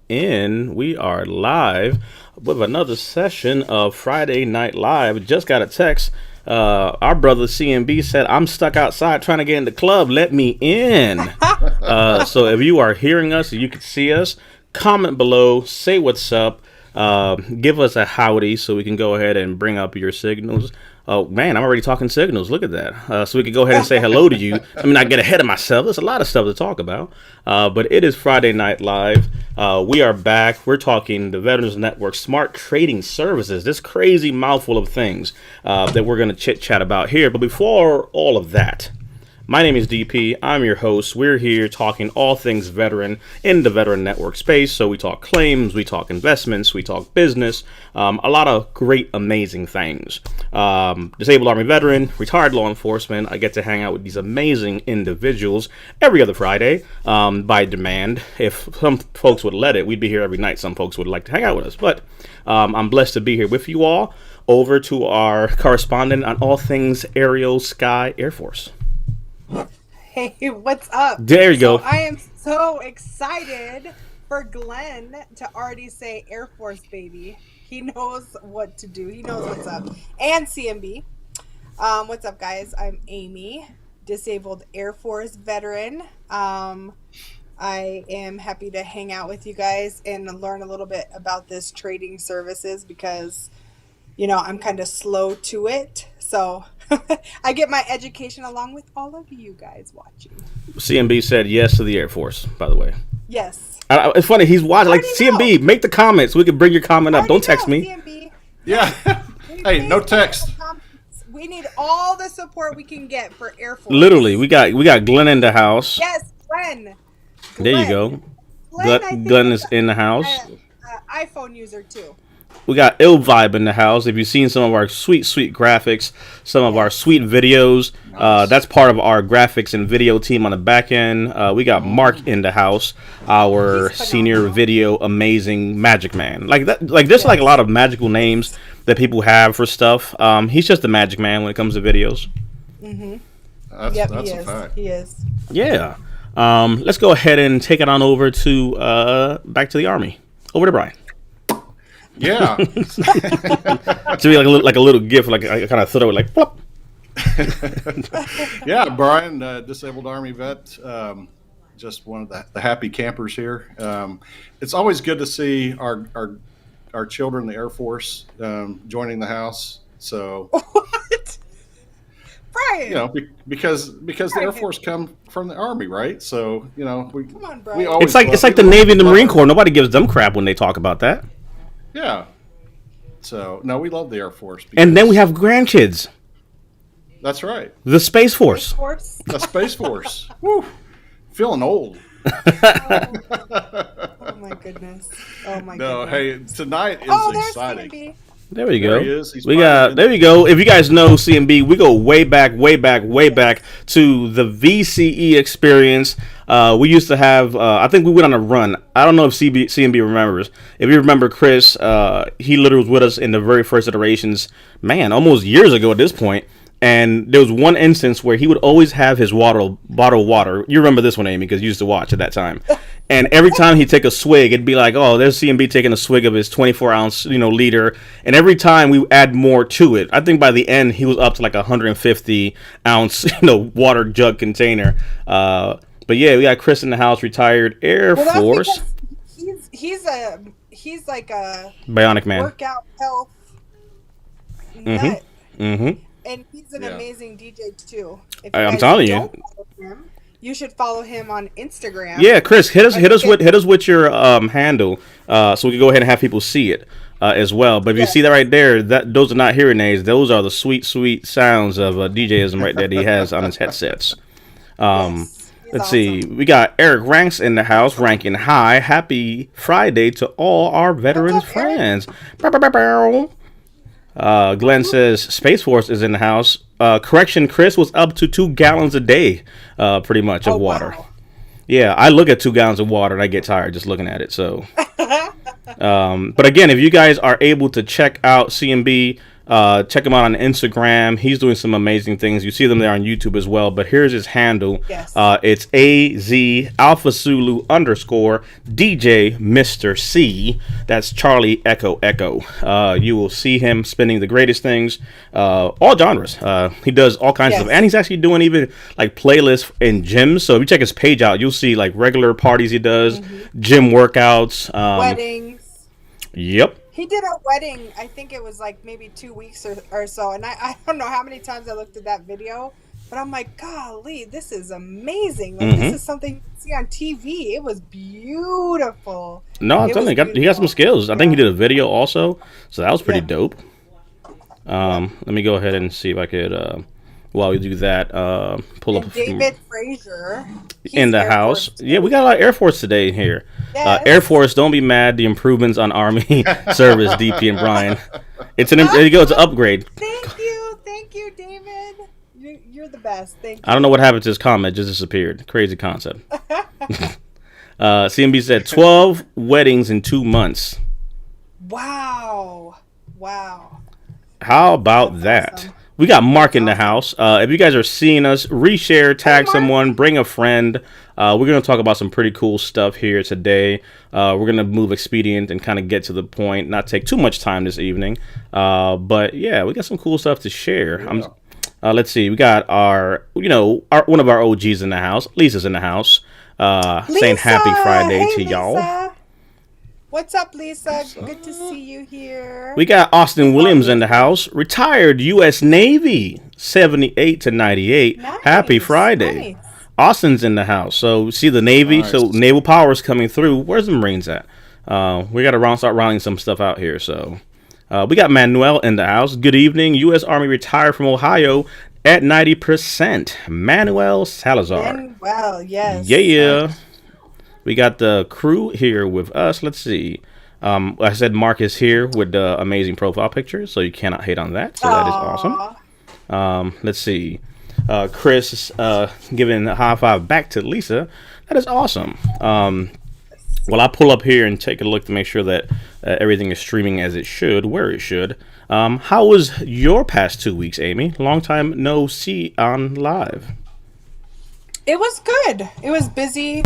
in. We are live with another session of Friday Night Live. Just got a text. Our brother CMB said, I'm stuck outside trying to get in the club. Let me in. So if you are hearing us, you can see us, comment below, say what's up, give us a howdy so we can go ahead and bring up your signals. Oh, man, I'm already talking signals. Look at that. So we can go ahead and say hello to you. I mean, I get ahead of myself. There's a lot of stuff to talk about. But it is Friday Night Live. We are back. We're talking the Veterans Network Smart Trading Services. This crazy mouthful of things that we're going to chit-chat about here. But before all of that, my name is DP. I'm your host. We're here talking all things veteran in the Veteran Network space. So we talk claims, we talk investments, we talk business, a lot of great, amazing things. Disabled Army veteran, retired law enforcement. I get to hang out with these amazing individuals every other Friday by demand. If some folks would let it, we'd be here every night. Some folks would like to hang out with us. But I'm blessed to be here with you all. Over to our correspondent on all things aerial, sky, Air Force. Hey, what's up? There you go. I am so excited for Glenn to already say Air Force, baby. He knows what to do. He knows what's up. And CMB. What's up, guys? I'm Amy, disabled Air Force veteran. I am happy to hang out with you guys and learn a little bit about this trading services because, you know, I'm kind of slow to it. So I get my education along with all of you guys watching. CMB said yes to the Air Force, by the way. Yes. It's funny. He's watching. Like, CMB, make the comment so we can bring your comment up. Don't text me. CMB. Yeah. Hey, no text. We need all the support we can get for Air Force. Literally, we got Glenn in the house. Yes, Glenn. There you go. Glenn is in the house. iPhone user too. We got Ill Vibe in the house. If you've seen some of our sweet graphics, some of our sweet videos, that's part of our graphics and video team on the back end. We got Mark in the house, our senior video amazing magic man. Like that, like there's like a lot of magical names that people have for stuff. He's just the magic man when it comes to videos. Mm-hmm. That's a fact. He is. Yeah. Let's go ahead and take it on over to back to the Army. Over to Brian. Yeah. To be like a little gift, like I kind of throw it like flop. Yeah, Brian, disabled Army vet, just one of the happy campers here. It's always good to see our children, the Air Force, joining the house. So, What? Brian. you know, because the Air Force come from the Army, right? So, you know, Come on, Brian. we always It's like the Navy and the Marine Corps. Nobody gives them crap when they talk about that. Yeah. So, no, we love the Air Force. And then we have grandkids. That's right. The Space Force. Force. The Space Force. Woo. Feeling old. Oh my goodness. Oh my No, goodness. hey, tonight is Oh, there's exciting. CMB. There we go. There he is. He's There we go. If you guys know CMB, we go way back to the VCE experience. We used to have, I think we went on a run. I don't know if CMB remembers. If you remember Chris, he literally was with us in the very first iterations, man, almost years ago at this point. And there was one instance where he would always have his bottle of water. You remember this one, Amy, because you used to watch at that time. And every time he'd take a swig, it'd be like, oh, there's CMB taking a swig of his 24-ounce, liter. And every time we add more to it. I think by the end, he was up to like a 150-ounce, water jug container. But yeah, we got Chris in the house, retired Air Force. He's like a Bionic man. workout health Mm-hmm. nut. Mm-hmm. And he's an amazing DJ too. If I'm guys telling you. don't follow him, you should follow him on Instagram. Yeah, Chris, hit us with your handle, so we can go ahead and have people see it as well. But if you see that right there, those are not hearing aids; those are the sweet sounds of DJism right there that he has on his headsets. Let's see, we got Eric Ranks in the house, ranking high. Happy Friday to all our veterans friends. Glenn says Space Force is in the house. Correction, Chris was up to 2 gallons a day, pretty much, of water. Wow. Yeah, I look at 2 gallons of water and I get tired just looking at it. So, but again, if you guys are able to check out CMB Check him out on Instagram. He's doing some amazing things. You see them there on YouTube as well. But here's his handle. Yes. It's AZ Alpha Zulu _ DJ Mr. C. That's Charlie Echo Echo. You will see him spinning the greatest things, all genres. He does all kinds of stuff, and he's actually doing even like playlists in gyms. So if you check his page out, you'll see like regular parties he does, gym workouts, weddings. Yep. He did a wedding, I think it was like maybe 2 weeks or so. And I don't know how many times I looked at that video, but I'm like, golly, this is amazing. Like, this is something you see on TV. It was beautiful. No, I'm telling you, he got some skills. I think he did a video also, so that was pretty dope. Let me go ahead and see if I could, while we do that, pull up David Frazier in the house. Yeah, we got a lot of Air Force today here. Yes. Air Force, don't be mad. The improvements on Army service, DP and Brian. It's an upgrade. Thank you, David. You're the best. Thank you. I don't know what happened to his comment; just disappeared. Crazy concept. CMB said 12 weddings in 2 months. Wow. How about that? Awesome. We got Mark in the house. If you guys are seeing us, reshare, tag someone, bring a friend. We're going to talk about some pretty cool stuff here today. We're going to move expedient and kind of get to the point, not take too much time this evening. But yeah, we got some cool stuff to share. Let's see. We got our one of our OGs in the house. Lisa's in the house. Saying happy Friday to y'all. What's up, Lisa? Good to see you here. We got Austin Williams in the house, retired U.S. Navy, 78 to 98. Nice, happy Friday. Nice. Austin's in the house. So see the Navy, so naval power is coming through. Where's the Marines at? We got to start rounding some stuff out here. So we got Manuel in the house. Good evening. U.S. Army retired from Ohio at 90%. Manuel Salazar. Manuel, yes. Yeah. We got the crew here with us. Let's see. I said Mark is here with the amazing profile picture, so you cannot hate on that. So that is awesome. Let's see. Chris giving a high five back to Lisa. That is awesome. Well, I pull up here and take a look to make sure that everything is streaming as it should, where it should. How was your past 2 weeks, Amy? Long time no see on live. It was good. It was busy.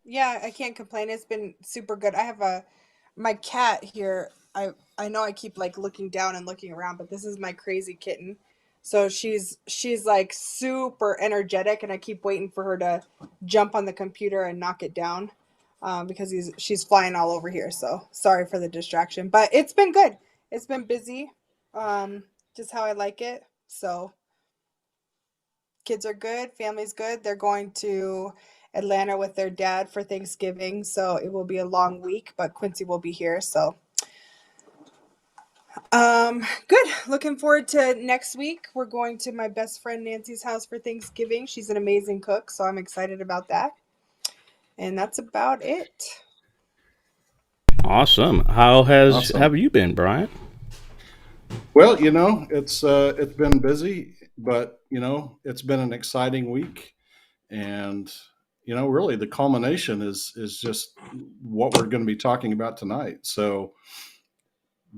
Yeah, I can't complain. It's been super good. I have my cat here. I know I keep like looking down and looking around, but this is my crazy kitten. So she's like super energetic, and I keep waiting for her to jump on the computer and knock it down, because she's flying all over here. So sorry for the distraction, but it's been good. It's been busy, just how I like it. So kids are good, family's good. They're going to Atlanta with their dad for Thanksgiving, so it will be a long week, but Quincy will be here. So good. Looking forward to next week. We're going to my best friend Nancy's house for Thanksgiving. She's an amazing cook, so I'm excited about that. And that's about it. Awesome. How have you been, Brian? Well, it's been busy, but it's been an exciting week, and really the culmination is just what we're going to be talking about tonight. So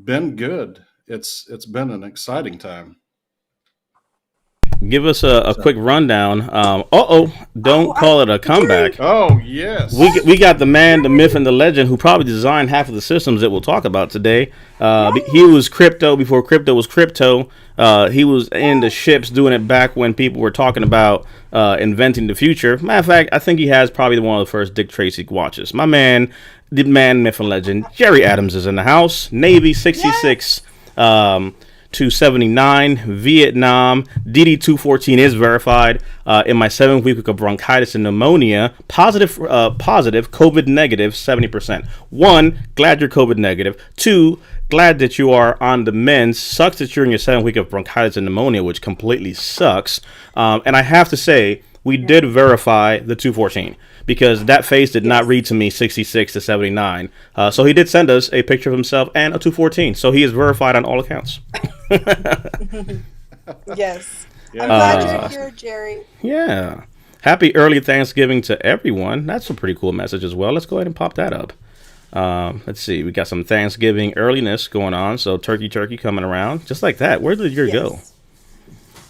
been good. It's been an exciting time. Give us a quick rundown. Don't call it a comeback. Oh, yes. We got the man, the myth, and the legend who probably designed half of the systems that we'll talk about today. He was crypto before crypto was crypto. He was in the ships doing it back when people were talking about inventing the future. Matter of fact, I think he has probably one of the first Dick Tracy watches. My man, the man, myth, and legend, Jerry Adams is in the house. Navy 66. To 79, Vietnam, DD-214 is verified. In my 7th week of bronchitis and pneumonia, positive, COVID negative, 70%. 1, glad you're COVID negative. 2, glad that you are on the mend. Sucks that you're in your 7th week of bronchitis and pneumonia, which completely sucks. And I have to say, we did verify the 214 because that face did not read to me 66 to 79. So he did send us a picture of himself and a 214. So he is verified on all accounts. Yes. I'm glad you're here, Jerry. Yeah. Happy early Thanksgiving to everyone. That's a pretty cool message as well. Let's go ahead and pop that up. Let's see. We got some Thanksgiving earliness going on. So turkey coming around. Just like that. Where did the year go?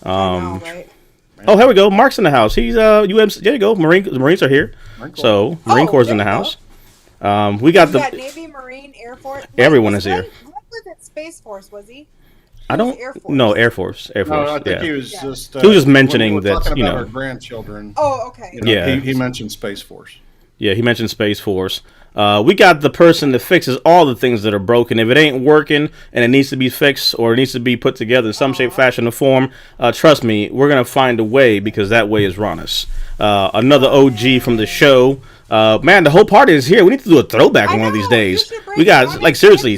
I know, right? Oh, here we go. Mark's in the house. He's UMC. There you go. The Marines are here. So Marine Corps is in the house. We got the Navy, Marine, Air Force. Everyone is here. What was it? Space Force, was he? I don't. Air Force. No, Air Force. Air Force. No, I think he was just. He was just mentioning that our grandchildren. Oh, okay. He mentioned Space Force. Yeah, he mentioned Space Force. We got the person that fixes all the things that are broken. If it ain't working and it needs to be fixed or it needs to be put together in some shape, fashion, or form, trust me, we're going to find a way because that way is Ronis. Another OG from the show. Man, the whole party is here. We need to do a throwback one of these days. We got, like, seriously,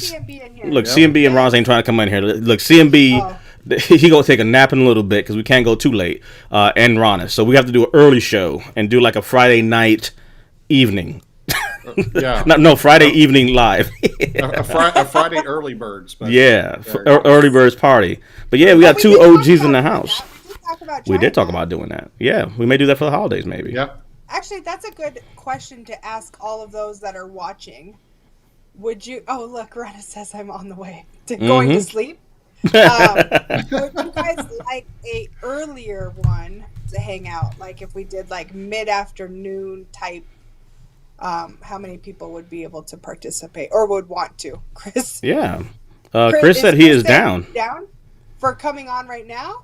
look, CMB and Ronis ain't trying to come in here. Look, CMB... He gonna take a nap in a little bit because we can't go too late. And Ronis, so we have to do an early show and do like a Friday night evening. Friday evening live. a Friday early birds. Early birds party. But yeah, we got two OGs in the house. We did talk about doing that. Yeah, we may do that for the holidays, maybe. Yeah. Actually, that's a good question to ask all of those that are watching. Would you? Oh, look, Rana says I'm on the way to going to sleep. Would you guys like a earlier one to hang out? Like if we did like mid-afternoon type, how many people would be able to participate or would want to? Chris? Yeah. Chris said he is down. Down for coming on right now?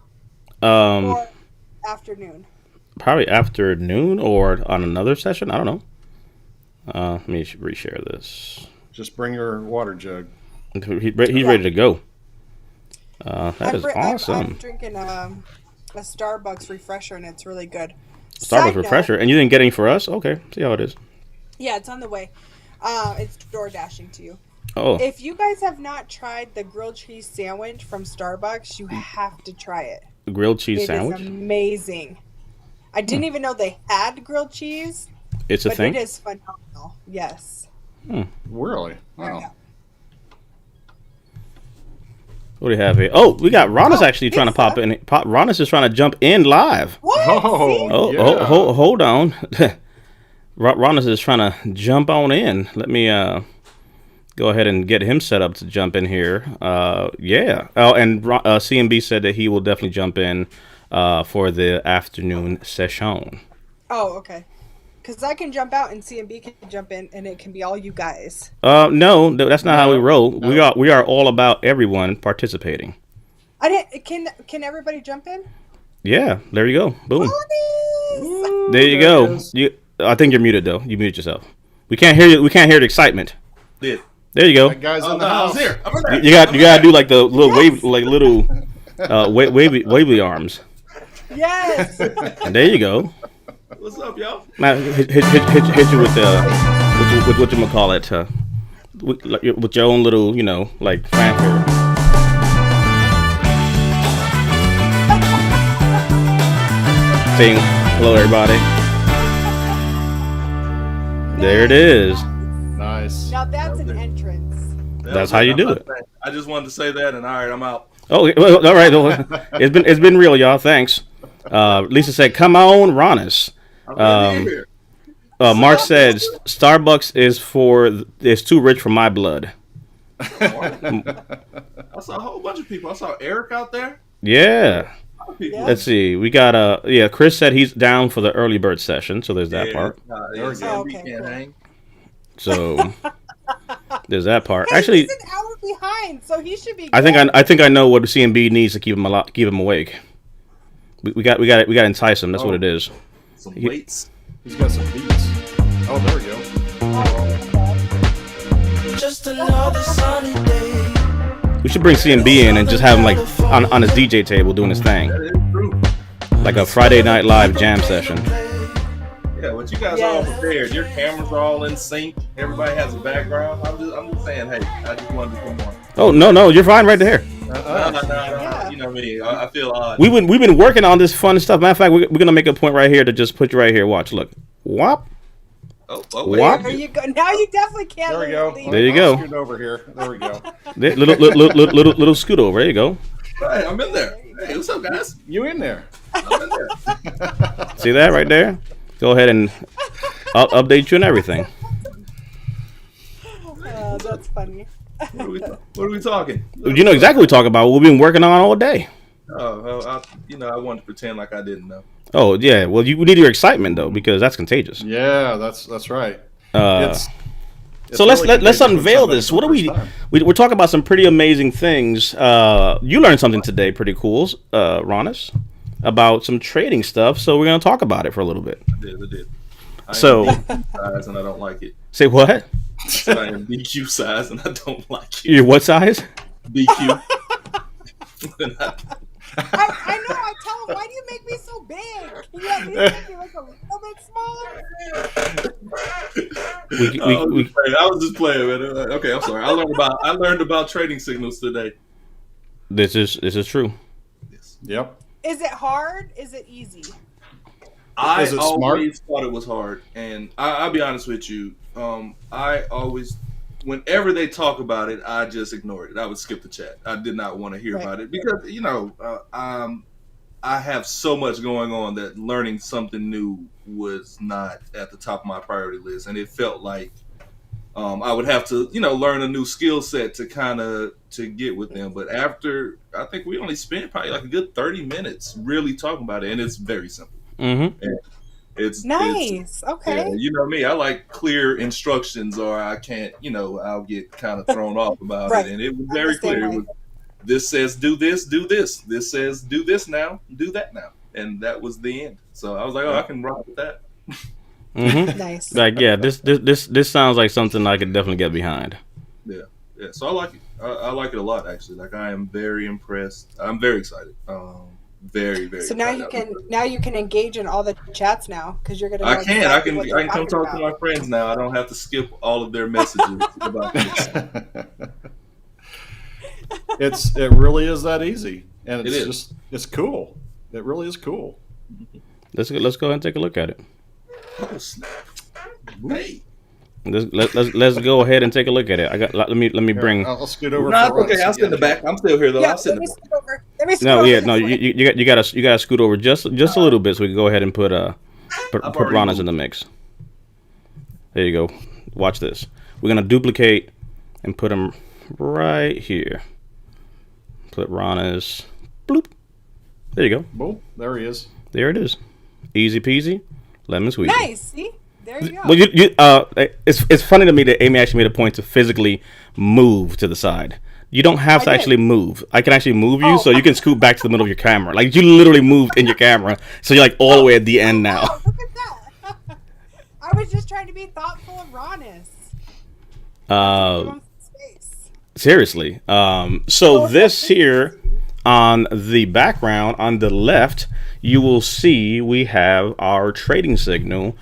Or afternoon? Probably afternoon or on another session. I don't know. Let me reshare this. Just bring your water jug. He's ready to go. That is awesome. I'm drinking a Starbucks refresher, and it's really good. Starbucks refresher, and you didn't get any for us? Okay, see how it is. Yeah, it's on the way. It's door dashing to you. Oh. If you guys have not tried the grilled cheese sandwich from Starbucks, you have to try it. The grilled cheese sandwich? It is amazing. I didn't even know they had grilled cheese. It's a thing? It is phenomenal. Yes. Really? Wow. What do we have here? Oh, we got Ronis actually trying to pop in. Ronis is trying to jump in live. What? Hold on. Ronis is trying to jump on in. Let me go ahead and get him set up to jump in here. Yeah. Oh, and CMB said that he will definitely jump in for the afternoon session. Oh, okay. Because I can jump out and CMB can jump in, and it can be all you guys. No, that's not how we roll. No. We are all about everyone participating. Can everybody jump in? Yeah, there you go. Boom. Ooh, there you go. I think you're muted though. You muted yourself. We can't hear you. We can't hear the excitement. Yeah. There you go. That guy's in the house. Here. You gotta do like the little wave, like little wavy arms. Yes. And there you go. What's up, y'all? Now hit you with what you call it, with your own little, like fanfare. Saying hello, everybody. There it is. Nice. Now that's an entrance. That's how you do it. I just wanted to say that, and all right, I'm out. Oh, well, all right. It's been real, y'all. Thanks. Lisa said, "Come on, Ronis." Mark said, "Starbucks is too rich for my blood." I saw a whole bunch of people. I saw Eric out there. Yeah. Let's see. We got Chris said he's down for the early bird session, so there's that part. Cool. So there's that part. Hey, actually, he's an hour behind, so he should be. I think I know what CMB needs to keep him awake. We got to entice him. That's what it is. Some weights. He's got some beats. Oh, there we go. Just another sunny day. We should bring CMB in and just have him like on his DJ table doing his thing. That is true. Like a Friday Night Live jam session. Yeah, but you guys are all prepared. Your cameras are all in sync. Everybody has a background. I'm just saying, hey, I just wanted to come on. Oh no, you're fine right there. No. You know me. I feel odd. We've been working on this fun stuff. Matter of fact, we're gonna make a point right here to just put you right here. Watch, look, whop. There you go. Now you definitely can't. There we go. There you go. Scoot over here. There we go. Little scoot over. There you go. Right, I'm in there. Hey, what's up, guys? You in there? I'm in there. See that right there? Go ahead and I'll update you and everything. That's funny. What are we talking? You know exactly what we're talking about. We've been working on all day. Oh, I wanted to pretend like I didn't know. Oh yeah. Well, we need your excitement though, because that's contagious. Yeah, that's right. It's So really let's contagious when unveil somebody this. for What the are we? first time. We're talking about some pretty amazing things. You learned something today, pretty cool, Ronis, about some trading stuff. So we're gonna talk about it for a little bit. I did. I So- am BQ size and I don't like it. Say what? I am BQ size and I don't like it. You're what size? BQ. I know. I tell him, why do you make me so big? Can you at least make me like a little bit smaller? I was just playing, man. Okay, I'm sorry. I learned about trading signals today. This is true. Yes. Yep. Is it hard? Is it easy? I Is it always thought it was hard, and I'll be honest with you. I always, whenever they talk about it, I just ignored it. I would skip the chat. I did not want to hear Right. about it because I have so much going on that learning something new was not at the top of my priority list, and it felt like I would have to, learn a new skill set to get with them. But after, I think we only spent probably like a good 30 minutes really talking about it, and it's very simple. Mm-hmm. It's Nice. Okay. yeah, you know me. I like clear instructions, or I can't. I'll get kind of thrown off about Right. it. And it was I'm very the same clear. way. It was, this says do this, do this. This says do this now, do that now, and that was the end. So I was like, oh, I can rock with that. Mm-hmm. Nice. Like yeah, this sounds like something I could definitely get behind. Yeah. So I like it. I like it a lot, actually. Like I am very impressed. I'm very excited. Very, very. So now you can engage in all the chats now because you're gonna. Know I can. exactly what I they're can come talking talk to about. my friends now. I don't have to skip all of their messages about this. It really is that easy, and It it's is. it's cool. It really is cool. Let's go ahead and take a look at it. Oh, snap. Hey. Let's go ahead and take a look at it. Let me Here, bring. I'll scoot over. No, for it's okay. Ron. I'll sit in the back. I'm still here though. Yeah, I'll sit let in me the back. scoot over. Let me scoot No, over yeah, this no. way. You gotta scoot over just a little bit so we can go ahead and put I've already Ronas moved. in the mix. There you go. Watch this. We're gonna duplicate and put him right here. Put Ronas. Bloop. There you go. Boom, there he is. There it is. Easy peasy, lemon squeezy. Nice. See, there you go. Well, it's funny to me that Amy actually made a point to physically move to the side. You don't have to I did. actually move. I can actually move you, Oh. so you can scoot back to the middle of your camera. Like you literally moved in your camera, so you're like all the way at the end now. Oh, look at that. I was just trying to be thoughtful of Ronis. Give him some space. Seriously. So this here on the background on the left, you will see we have our trading signal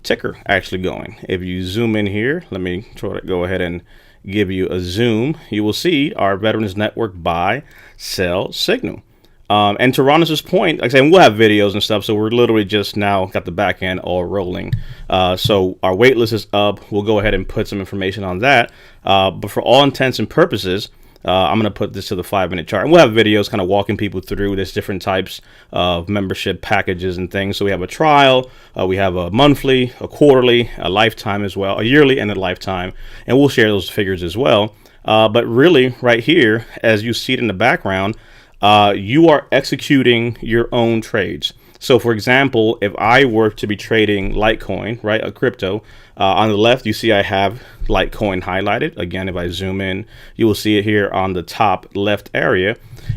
ticker actually going. If you zoom in here, let me try to go ahead and give you a zoom. You will see our Veterans Network buy, sell signal. And to Ronis's point, like I said, we'll have videos and stuff, so we're literally just now got the back end all rolling. So our wait list is up. We'll go ahead and put some information on that. But for all intents and purposes, I'm going to put this to the 5-minute chart. And we'll have videos kind of walking people through this different types of membership packages and things. So we have a trial, we have a monthly, a quarterly, a lifetime as well, a yearly and a lifetime. And we'll share those figures as well. But really, right here, as you see it in the background, you are executing your own trades. So for example, if I were to be trading Litecoin, right, a crypto, on the left, you see I have Litecoin highlighted. Again, if I zoom in, you will see it here on the top left area.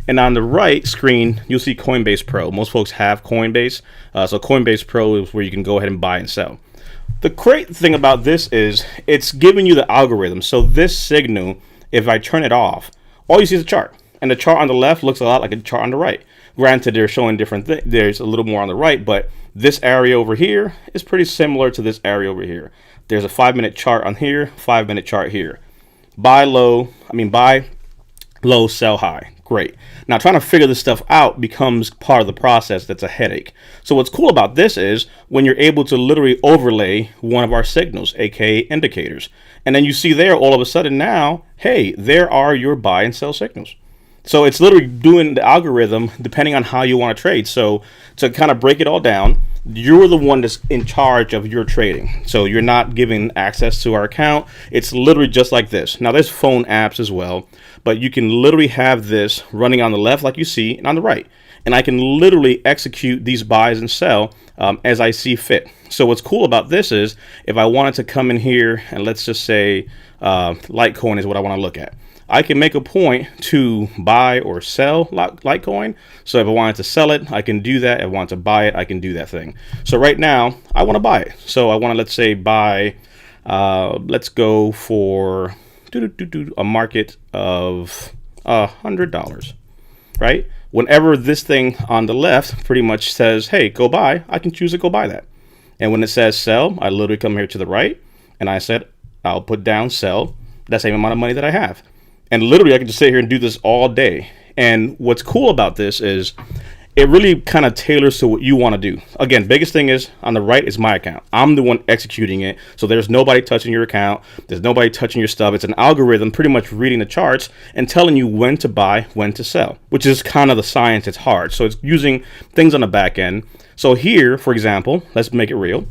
And on the right screen, you'll see Coinbase Pro. Most folks have Coinbase. So Coinbase Pro is where you can go ahead and buy and sell. The great thing about this is it's giving you the algorithm. So this signal, if I turn it off, all you see is a chart. And the chart on the left looks a lot like a chart on the right. Granted, they're showing different things. There's a little more on the right, but this area over here is pretty similar to this area over here. There's a 5-minute chart on here, 5-minute chart here. Buy low, sell high. Great. Now trying to figure this stuff out becomes part of the process that's a headache. So what's cool about this is when you're able to literally overlay one of our signals, aka indicators. And then you see there all of a sudden now, hey, there are your buy and sell signals. So it's literally doing the algorithm depending on how you want to trade. So to kind of break it all down, you're the one that's in charge of your trading. So you're not giving access to our account. It's literally just like this. Now there's phone apps as well, but you can literally have this running on the left like you see and on the right. And I can literally execute these buys and sell as I see fit. So what's cool about this is if I wanted to come in here and let's just say Litecoin is what I want to look at. I can make a point to buy or sell Litecoin. So if I wanted to sell it, I can do that. If I want to buy it, I can do that thing. So right now, I want to buy it. So I want to, let's say, buy, let's go for a market of $100, right? Whenever this thing on the left pretty much says, hey, go buy, I can choose to go buy that. And when it says sell, I literally come here to the right, and I said, I'll put down sell that same amount of money that I have. And literally, I can just sit here and do this all day. And what's cool about this is it really kind of tailors to what you want to do. Again, biggest thing is on the right is my account. I'm the one executing it. So there's nobody touching your account. There's nobody touching your stuff. It's an algorithm pretty much reading the charts and telling you when to buy, when to sell, which is kind of the science. It's hard. So it's using things on the back end. So here, for example, let's make it real.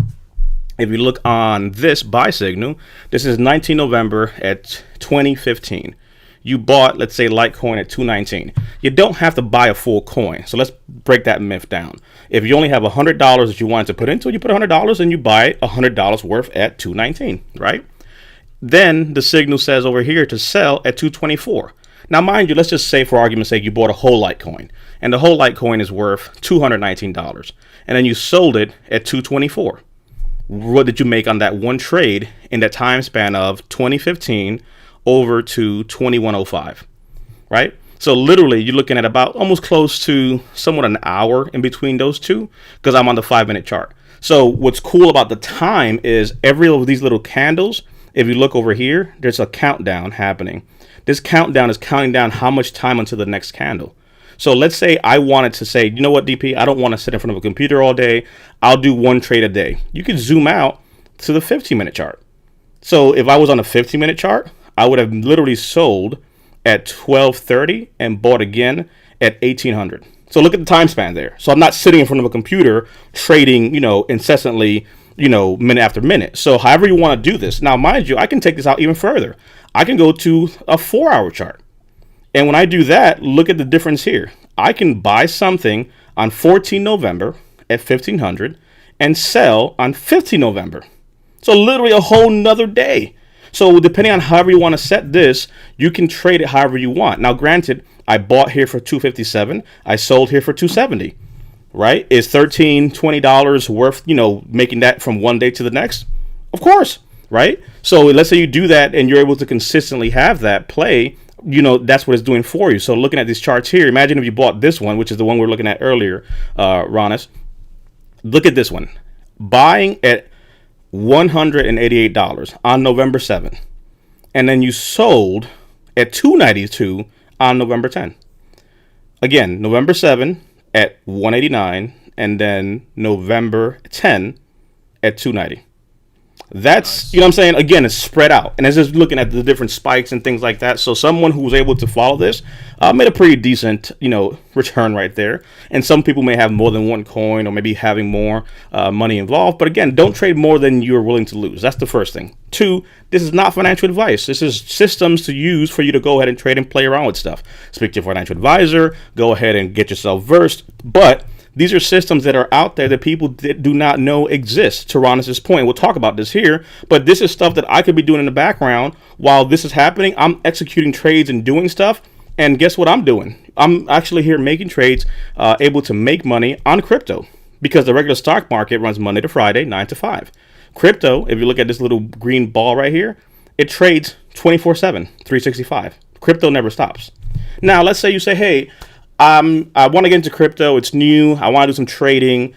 If you look on this buy signal, this is 19 November at 2015. You bought, let's say, Litecoin at $2.19. You don't have to buy a full coin. So let's break that myth down. If you only have $100 that you want to put into it, you put $100 and you buy $100 worth at $2.19, right? Then the signal says over here to sell at $2.24. Now, mind you, let's just say for argument's sake, you bought a whole Litecoin and the whole Litecoin is worth $219. And then you sold it at $2.24. What did you make on that one trade in that time span of 2015 over to 2105, right? So literally you're looking at about almost close to somewhat an hour in between those two because I'm on the 5-minute chart. So what's cool about the time is every of these little candles, if you look over here, there's a countdown happening. This countdown is counting down how much time until the next candle. So let's say I wanted to say, you know what, DP, I don't want to sit in front of a computer all day. I'll do one trade a day. You could zoom out to the 15-minute chart. So if I was on a 15-minute chart, I would have literally sold at 12:30 and bought again at 1800. So look at the time span there. So I'm not sitting in front of a computer trading, incessantly, minute after minute. So however you want to do this. Now, mind you, I can take this out even further. I can go to a 4-hour chart. And when I do that, look at the difference here. I can buy something on 14 November at 1500 and sell on 15 November. So literally a whole nother day. So depending on however you want to set this, you can trade it however you want. Now, granted, I bought here for $257. I sold here for $270, right? Is $13, $20 worth, making that from one day to the next? Of course, right? So let's say you do that and you're able to consistently have that play, that's what it's doing for you. So looking at these charts here, imagine if you bought this one, which is the one we we're looking at earlier, Ronis. Look at this one. Buying at $188 on November 7th, and then you sold at $292 on November 10th. Again, November 7 at $189, and then November 10 at $290. That's, what I'm saying? Again, it's spread out. And it's just looking at the different spikes and things like that. So someone who was able to follow this made a pretty decent, return right there. And some people may have more than one coin or maybe having more money involved. But again, don't trade more than you're willing to lose. That's the first thing. 2, this is not financial advice. This is systems to use for you to go ahead and trade and play around with stuff. Speak to your financial advisor. Go ahead and get yourself versed. But these are systems that are out there that people do not know exist, to Ronis's point. We'll talk about this here, but this is stuff that I could be doing in the background while this is happening. I'm executing trades and doing stuff, and guess what I'm doing? I'm actually here making trades, able to make money on crypto, because the regular stock market runs Monday to Friday, 9 to 5. Crypto, if you look at this little green ball right here, it trades 24/7, 365. Crypto never stops. Now, let's say you say, hey, I want to get into crypto. It's new. I want to do some trading.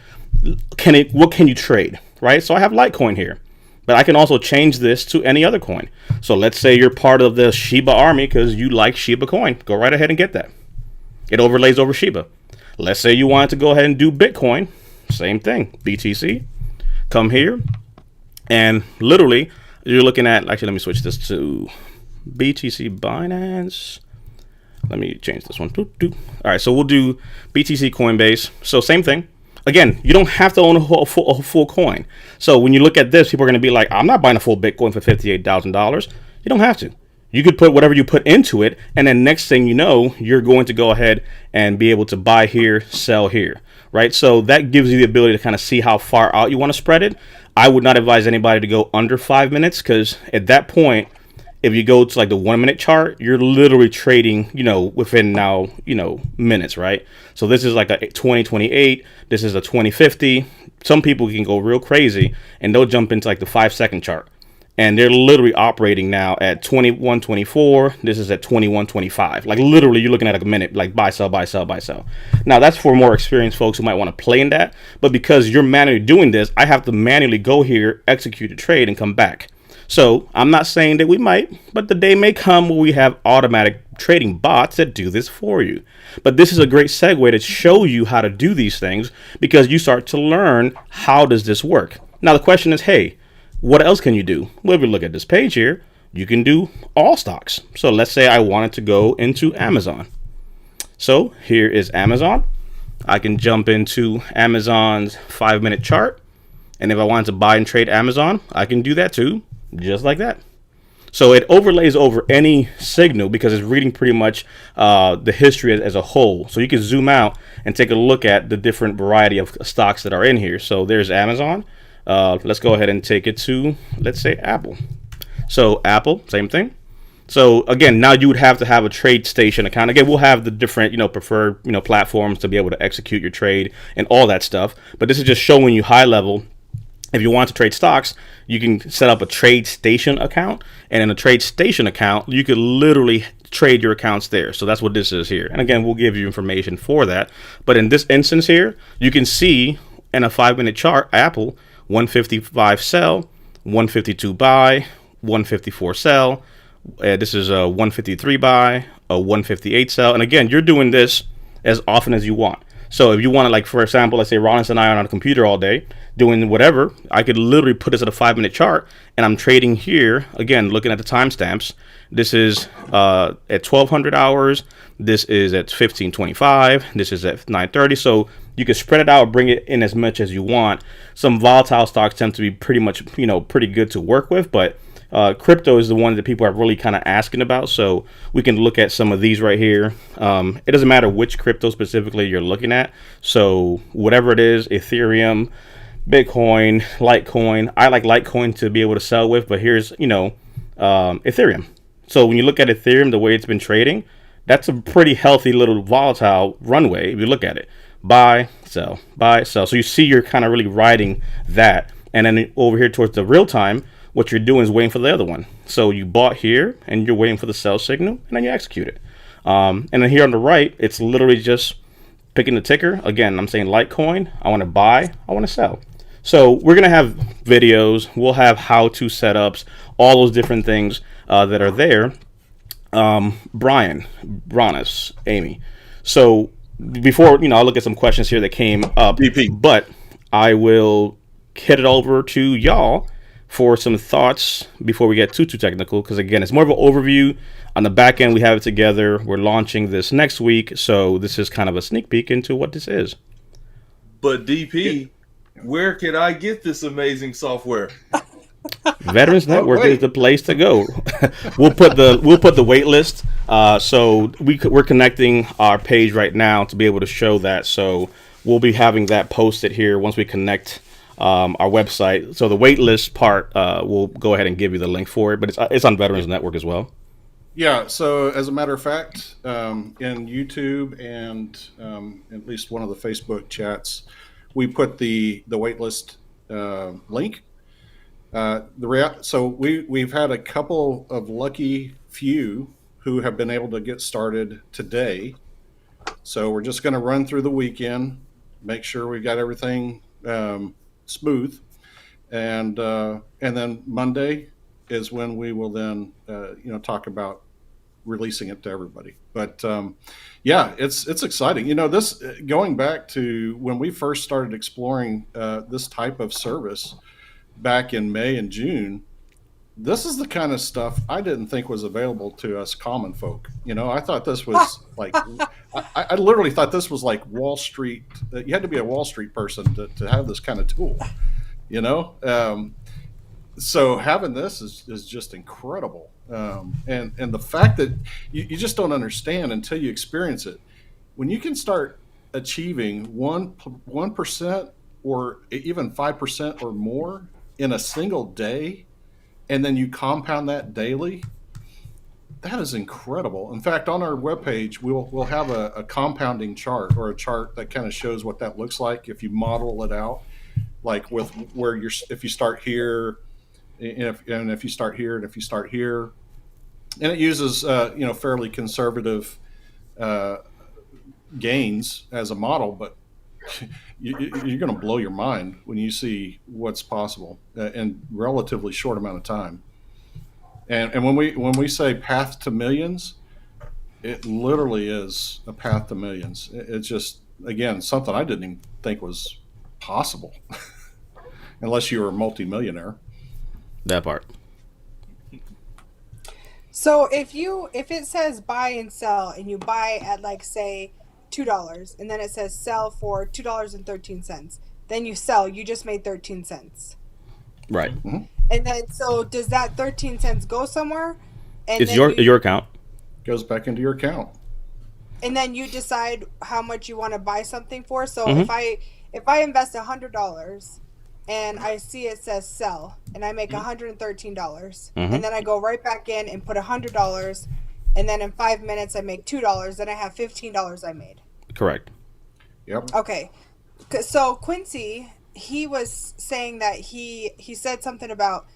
What can you trade, right? So I have Litecoin here, but I can also change this to any other coin. So let's say you're part of the Shiba army because you like Shiba coin. Go right ahead and get that. It overlays over Shiba. Let's say you wanted to go ahead and do Bitcoin. Same thing. BTC. Come here, and literally you're looking at. Actually, let me switch this to BTC Binance. Let me change this one. All right, so we'll do BTC Coinbase. So same thing. Again, you don't have to own a full coin. So when you look at this, people are going to be like, I'm not buying a full Bitcoin for $58,000. You don't have to. You could put whatever you put into it, and then next thing you know, you're going to go ahead and be able to buy here, sell here, right? So that gives you the ability to kind of see how far out you want to spread it. I would not advise anybody to go under 5 minutes, because at that point, if you go to like the 1 minute chart, you're literally trading, within now, minutes, right? So this is like a 2028. This is a 2050. Some people can go real crazy and they'll jump into like the 5 second chart. And they're literally operating now at 21.24. This is at 21.25. Like literally you're looking at like a minute, like buy, sell, buy, sell, buy, sell. Now that's for more experienced folks who might want to play in that. But because you're manually doing this, I have to manually go here, execute a trade, and come back. So I'm not saying that we might, but the day may come where we have automatic trading bots that do this for you. But this is a great segue to show you how to do these things, because you start to learn, how does this work? Now the question is, hey, what else can you do? Well, if you look at this page here, you can do all stocks. So let's say I wanted to go into Amazon. So here is Amazon. I can jump into Amazon's 5 minute chart. And if I wanted to buy and trade Amazon, I can do that too. Just like that. So it overlays over any signal because it's reading pretty much the history as a whole. So you can zoom out and take a look at the different variety of stocks that are in here. So there's Amazon. Let's go ahead and take it to, let's say, Apple. So Apple, same thing. So again, now you would have to have a trade station account. Again, we'll have the different, preferred, platforms to be able to execute your trade and all that stuff. But this is just showing you high level. If you want to trade stocks, you can set up a trade station account, and in a trade station account, you could literally trade your accounts there. So that's what this is here. And again, we'll give you information for that. But in this instance here, you can see in a 5 minute chart, Apple, 155 sell, 152 buy, 154 sell. This is a 153 buy, a 158 sell. And again, you're doing this as often as you want. So if you want to, like, for example, let's say Rollins and I are on a computer all day doing whatever, I could literally put this at a 5 minute chart, and I'm trading here, again, looking at the timestamps. This is at 1200 hours. This is at 1525. This is at 930. So you can spread it out, bring it in as much as you want. Some volatile stocks tend to be pretty much, pretty good to work with, but crypto is the one that people are really kind of asking about. So we can look at some of these right here. It doesn't matter which crypto specifically you're looking at. So whatever it is, Ethereum, Bitcoin, Litecoin. I like Litecoin to be able to sell with, but here's, Ethereum. So when you look at Ethereum, the way it's been trading, that's a pretty healthy little volatile runway if you look at it. Buy, sell, buy, sell. So you see you're kind of really riding that. And then over here towards the real time, what you're doing is waiting for the other one. So you bought here and you're waiting for the sell signal, and then you execute it. And then here on the right, it's literally just picking the ticker. Again, I'm saying Litecoin. I want to buy. I want to sell. So we're going to have videos. We'll have how-to setups, all those different things that are there. Brian, Bronis, Amy. So before, I'll look at some questions here that came up. BP. But I will hit it over to y'all for some thoughts before we get too technical, because again, it's more of an overview. On the back end, we have it together. We're launching this next week, so this is kind of a sneak peek into what this is. But DP, where can I get this amazing software? Veterans Network is the place to go. We'll put the wait list. So we're connecting our page right now to be able to show that. So we'll be having that posted here once we connect our website. So the wait list part, we'll go ahead and give you the link for it, but it's on Veterans Network as well. Yeah, so as a matter of fact, in YouTube and at least one of the Facebook chats, we put the waitlist link. So we've had a couple of lucky few who have been able to get started today. So we're just going to run through the weekend, make sure we got everything smooth, and then Monday is when we will then talk about releasing it to everybody. But yeah, it's exciting. This going back to when we first started exploring this type of service back in May and June, this is the kind of stuff I didn't think was available to us common folk. I thought this was like, I literally thought this was like Wall Street. You had to be a Wall Street person to have this kind of tool, you know? So having this is just incredible. And the fact that you just don't understand until you experience it. When you can start achieving 1% or even 5% or more in a single day, and then you compound that daily, that is incredible. In fact, on our webpage, we'll have a compounding chart, or a chart that kind of shows what that looks like if you model it out, like with where if you start here, and if you start here, and if you start here, and it uses fairly conservative gains as a model, but you're going to blow your mind when you see what's possible in relatively short amount of time. And when we say path to millions, it literally is a path to millions. It's just, again, something I didn't even think was possible, unless you were a multimillionaire. That part. So if it says buy and sell, and you buy at, like, say $2, and then it says sell for $2.13, then you sell, you just made 13 cents. Right. Mm-hmm. And then, so does that 13 cents go somewhere? And It's then your account. Goes back into your account. And then you decide how much you want to buy something for. So Mm-hmm. if I invest $100 and I see it says sell, and I make $113, Mm-hmm. and then I go right back in and put $100, and then in 5 minutes I make $2, then I have $15 I made. Correct. Yep. Okay. So Quincy, he was saying that he said something about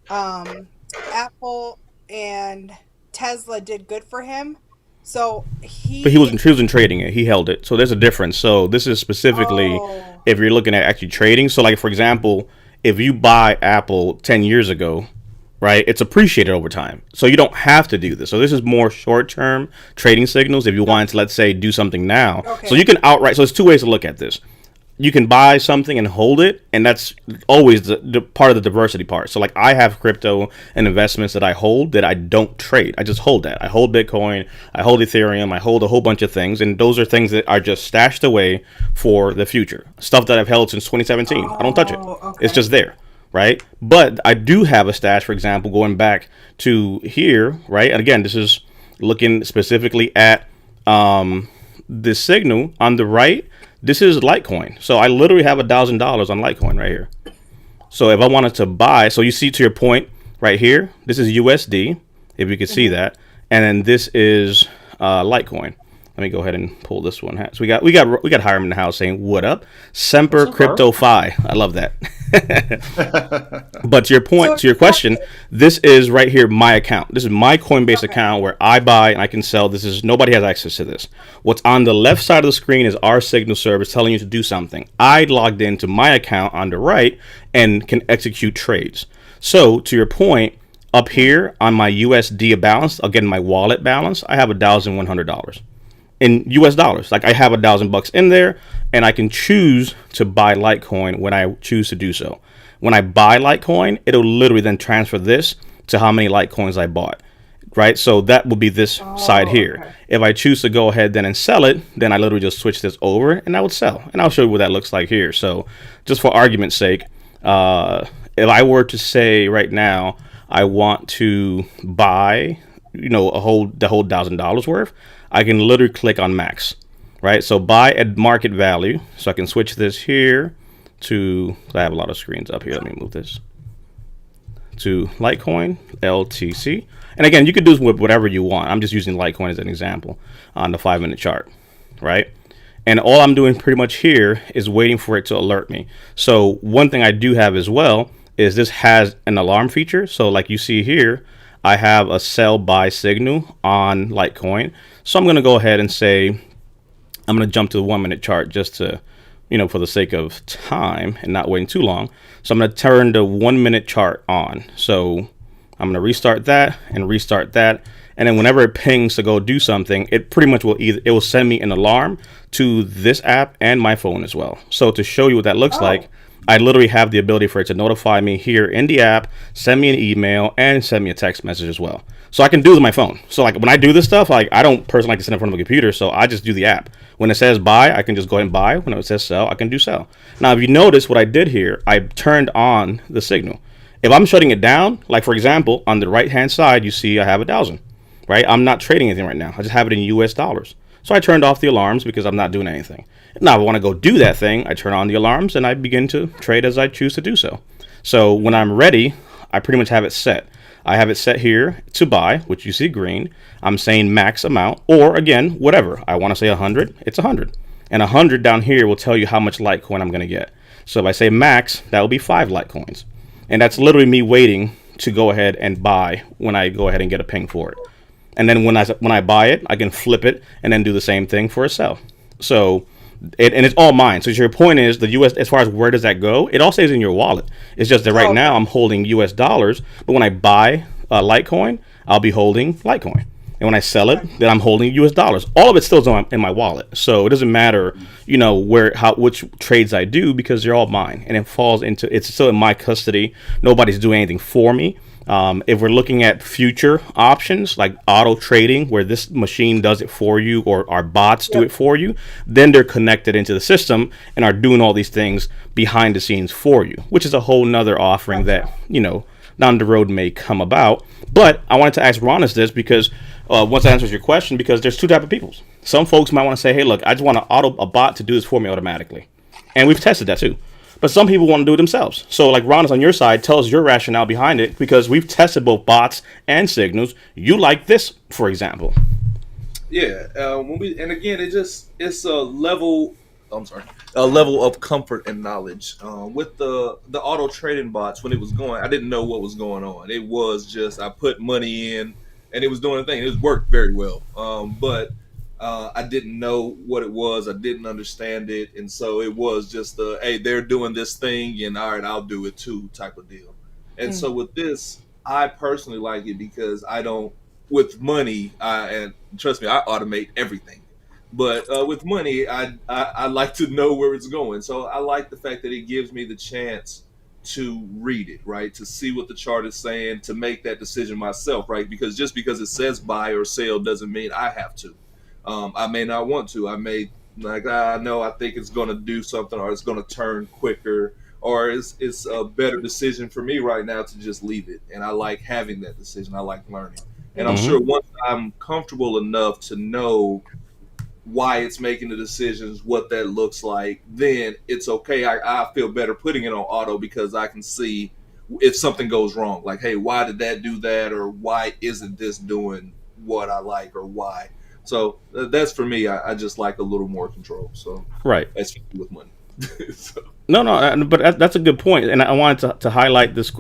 Apple and Tesla did good for him. So But he wasn't trading it. He held it. So there's a difference. So this is specifically if you're looking at actually trading. So, like, for example, if you buy Apple 10 years ago, right, it's appreciated over time. So you don't have to do this. So this is more short-term trading signals if you wanted to, let's say, do something now. Okay. So you can outright. So there's two ways to look at this. You can buy something and hold it, and that's always the part of the diversity part. So, like, I have crypto and investments that I hold that I don't trade. I just hold that. I hold Bitcoin, I hold Ethereum, I hold a whole bunch of things, and those are things that are just stashed away for the future. Stuff that I've held since 2017. I don't touch it. Okay. It's just there, right? But I do have a stash, for example, going back to here, right? And again, this is looking specifically at this signal on the right. This is Litecoin. So I literally have $1,000 on Litecoin right here. So if I wanted to buy, so you see, to your point right here, this is USD, if you can see that. And then this is Litecoin. Let me go ahead and pull this one. So we got Hiram in the house saying, "What up, Semper Crypto Phi?" I love that. But to your point, to your question, this is right here my account. This is my Coinbase account where I buy and I can sell. Nobody has access to this. What's on the left side of the screen is our signal service telling you to do something. I logged into my account on the right and can execute trades. So to your point, up here on my USD balance, again my wallet balance, I have $1,100. In US dollars. Like, I have $1,000 in there, and I can choose to buy Litecoin when I choose to do so. When I buy Litecoin, it'll literally then transfer this to how many Litecoins I bought, right? So that will be this side here. Okay. If I choose to go ahead then and sell it, then I literally just switch this over and I would sell. And I'll show you what that looks like here. So just for argument's sake, if I were to say right now, I want to buy, the whole $1,000 worth, I can literally click on max, right? So buy at market value. So I can switch this here to, I have a lot of screens up here. Let me move this to Litecoin, LTC. And again, you could do this with whatever you want. I'm just using Litecoin as an example on the 5-minute chart, right? And all I'm doing pretty much here is waiting for it to alert me. So one thing I do have as well is this has an alarm feature. So like you see here, I have a sell buy signal on Litecoin. So I'm going to go ahead and say, I'm going to jump to the 1-minute chart just to, for the sake of time and not waiting too long. So I'm going to turn the 1-minute chart on. So I'm going to restart that and restart that. And then whenever it pings to go do something, it pretty much will send me an alarm to this app and my phone as well. So to show you what that looks like, I literally have the ability for it to notify me here in the app, send me an email, and send me a text message as well. So I can do it with my phone. So like when I do this stuff, like I don't personally like to sit in front of a computer, so I just do the app. When it says buy, I can just go ahead and buy. When it says sell, I can do sell. Now, if you notice what I did here, I turned on the signal. If I'm shutting it down, like for example, on the right-hand side, you see I have 1,000, right? I'm not trading anything right now. I just have it in US dollars. So I turned off the alarms because I'm not doing anything. Now, if I want to go do that thing, I turn on the alarms and I begin to trade as I choose to do so. So when I'm ready, I pretty much have it set. I have it set here to buy, which you see green. I'm saying max amount, or again, whatever. I want to say 100, it's 100. And 100 down here will tell you how much Litecoin I'm going to get. So if I say max, that will be 5 Litecoins. And that's literally me waiting to go ahead and buy when I go ahead and get a ping for it. And then when I buy it, I can flip it and then do the same thing for a sell. So, and it's all mine. So your point is the US, as far as where does that go? It all stays in your wallet. It's just that right now I'm holding US dollars, but when I buy Litecoin, I'll be holding Litecoin. And when I sell it, then I'm holding US dollars. All of it still is in my wallet. So it doesn't matter, which trades I do because they're all mine. And it's still in my custody. Nobody's doing anything for me. If we're looking at future options like auto trading, where this machine does it for you or our bots do it for you, then they're connected into the system and are doing all these things behind the scenes for you, which is a whole nother offering that, down the road may come about. But I wanted to ask Ronis this because once that answers your question, because there's two types of people. Some folks might want to say, hey, look, I just want a bot to do this for me automatically. And we've tested that too. But some people want to do it themselves. So like Ronis on your side, tell us your rationale behind it, because we've tested both bots and signals. You like this, for example. Yeah. It's a level. I'm sorry. A level of comfort and knowledge. With the auto trading bots, when it was going, I didn't know what was going on. It was just I put money in and it was doing a thing. It worked very well. But I didn't know what it was. I didn't understand it. And so it was just hey, they're doing this thing and all right, I'll do it too type of deal. And so with this, I personally like it because with money, and trust me, I automate everything. But with money, I like to know where it's going. So I like the fact that it gives me the chance to read it, right? To see what the chart is saying, to make that decision myself, right? Because just because it says buy or sell doesn't mean I have to. I may not want to. I may I think it's going to do something, or it's going to turn quicker, or it's a better decision for me right now to just leave it. And I like having that decision. I like learning. And I'm sure once I'm comfortable enough to know why it's making the decisions, what that looks like, then it's okay. I feel better putting it on auto because I can see if something goes wrong. Like, hey, why did that do that? Or why isn't this doing what I like, or why? So that's for me. I just like a little more control. So right, especially with money. So. No, but that's a good point, and I wanted to highlight this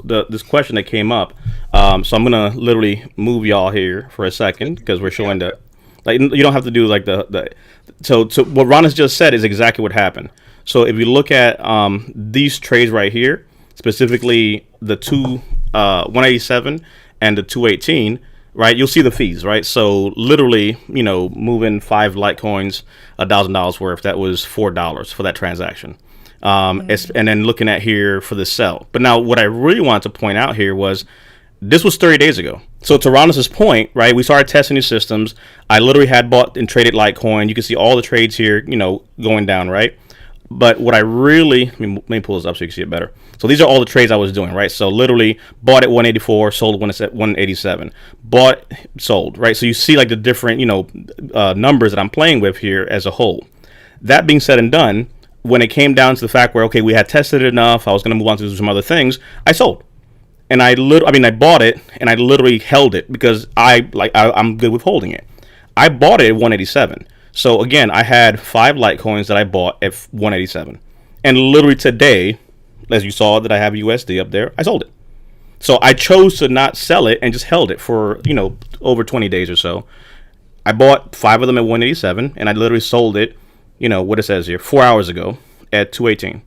question that came up. So I'm gonna literally move y'all here for a second because we're showing that, like, you don't have to do like so what Ronis just said is exactly what happened. So if you look at these trades right here, specifically the 187 and the 218. Right, you'll see the fees, right? So literally, moving 5 Litecoins, $1,000 worth, that was $4 for that transaction. And then looking at here for the sell. But now what I really wanted to point out here was this was 30 days ago. So to Ronis's point, right, we started testing these systems. I literally had bought and traded Litecoin. You can see all the trades here, going down, right? But what I really, let me pull this up so you can see it better. So these are all the trades I was doing, right? So literally bought at 184, sold when it's at 187. Bought, sold, right? So you see like the different, numbers that I'm playing with here as a whole. That being said and done, when it came down to the fact where, okay, we had tested it enough, I was going to move on to do some other things, I sold. And I bought it and I literally held it because I'm good with holding it. I bought it at 187. So again, I had 5 Litecoins that I bought at 187. And literally today, as you saw that I have USD up there, I sold it. So I chose to not sell it and just held it for, over 20 days or so. I bought 5 of them at 187 and I literally sold it, what it says here, 4 hours ago at 218.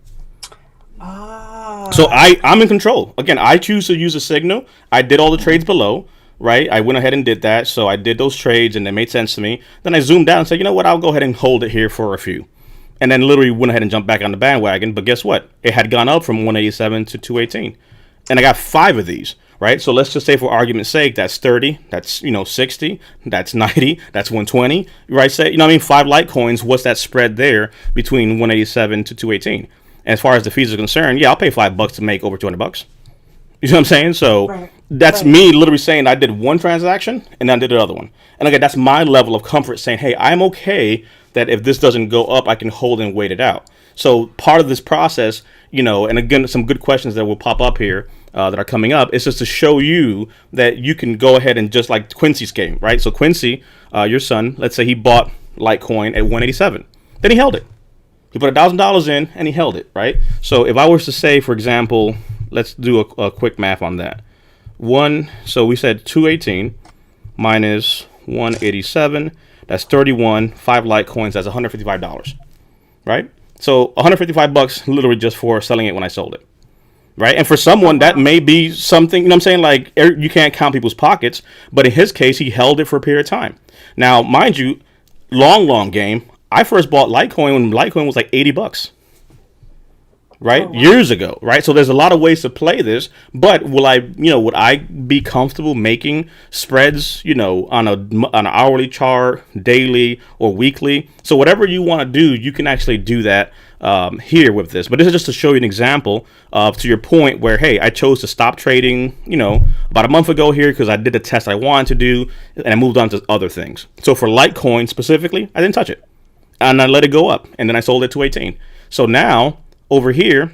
So I'm in control. Again, I choose to use a signal. I did all the trades below. Right, I went ahead and did that. So I did those trades and they made sense to me. Then I zoomed out and said, you know what, I'll go ahead and hold it here for a few. and then literally went ahead and jumped back on the bandwagon. But guess what? It had gone up from 187 to 218, and I got 5 of these. Right, so let's just say, for argument's sake, that's 30, that's 60, that's 90, that's 120. Right, say 5 Litecoins. What's that spread there between 187 to 218? And as far as the fees are concerned, yeah, I'll pay $5 to make over $200. You know what I'm saying? So that's me literally saying I did one transaction and then I did the other one. And again, that's my level of comfort saying, hey, I'm okay that if this doesn't go up, I can hold and wait it out. So part of this process, and again, some good questions that will pop up here that are coming up, is just to show you that you can go ahead and just like Quincy's game, right? So Quincy, your son, let's say he bought Litecoin at 187. Then he held it. He put $1,000 in and he held it, right? So if I was to say, for example, let's do a quick math on that. So we said 218 minus 187, that's 31, 5 Litecoins, that's $155, right? So $155 literally just for selling it when I sold it, right? And for someone that may be something, you know what I'm saying? Like, you can't count people's pockets, but in his case, he held it for a period of time. Now, mind you, long game, I first bought Litecoin when Litecoin was like $80. Right? Years ago, right? So there's a lot of ways to play this, but would I be comfortable making spreads, on an hourly chart, daily or weekly? So whatever you want to do, you can actually do that here with this. But this is just to show you an example of, to your point, where, hey, I chose to stop trading, about a month ago here because I did the test I wanted to do and I moved on to other things. So for Litecoin specifically, I didn't touch it and I let it go up and then I sold it to 18. So now, over here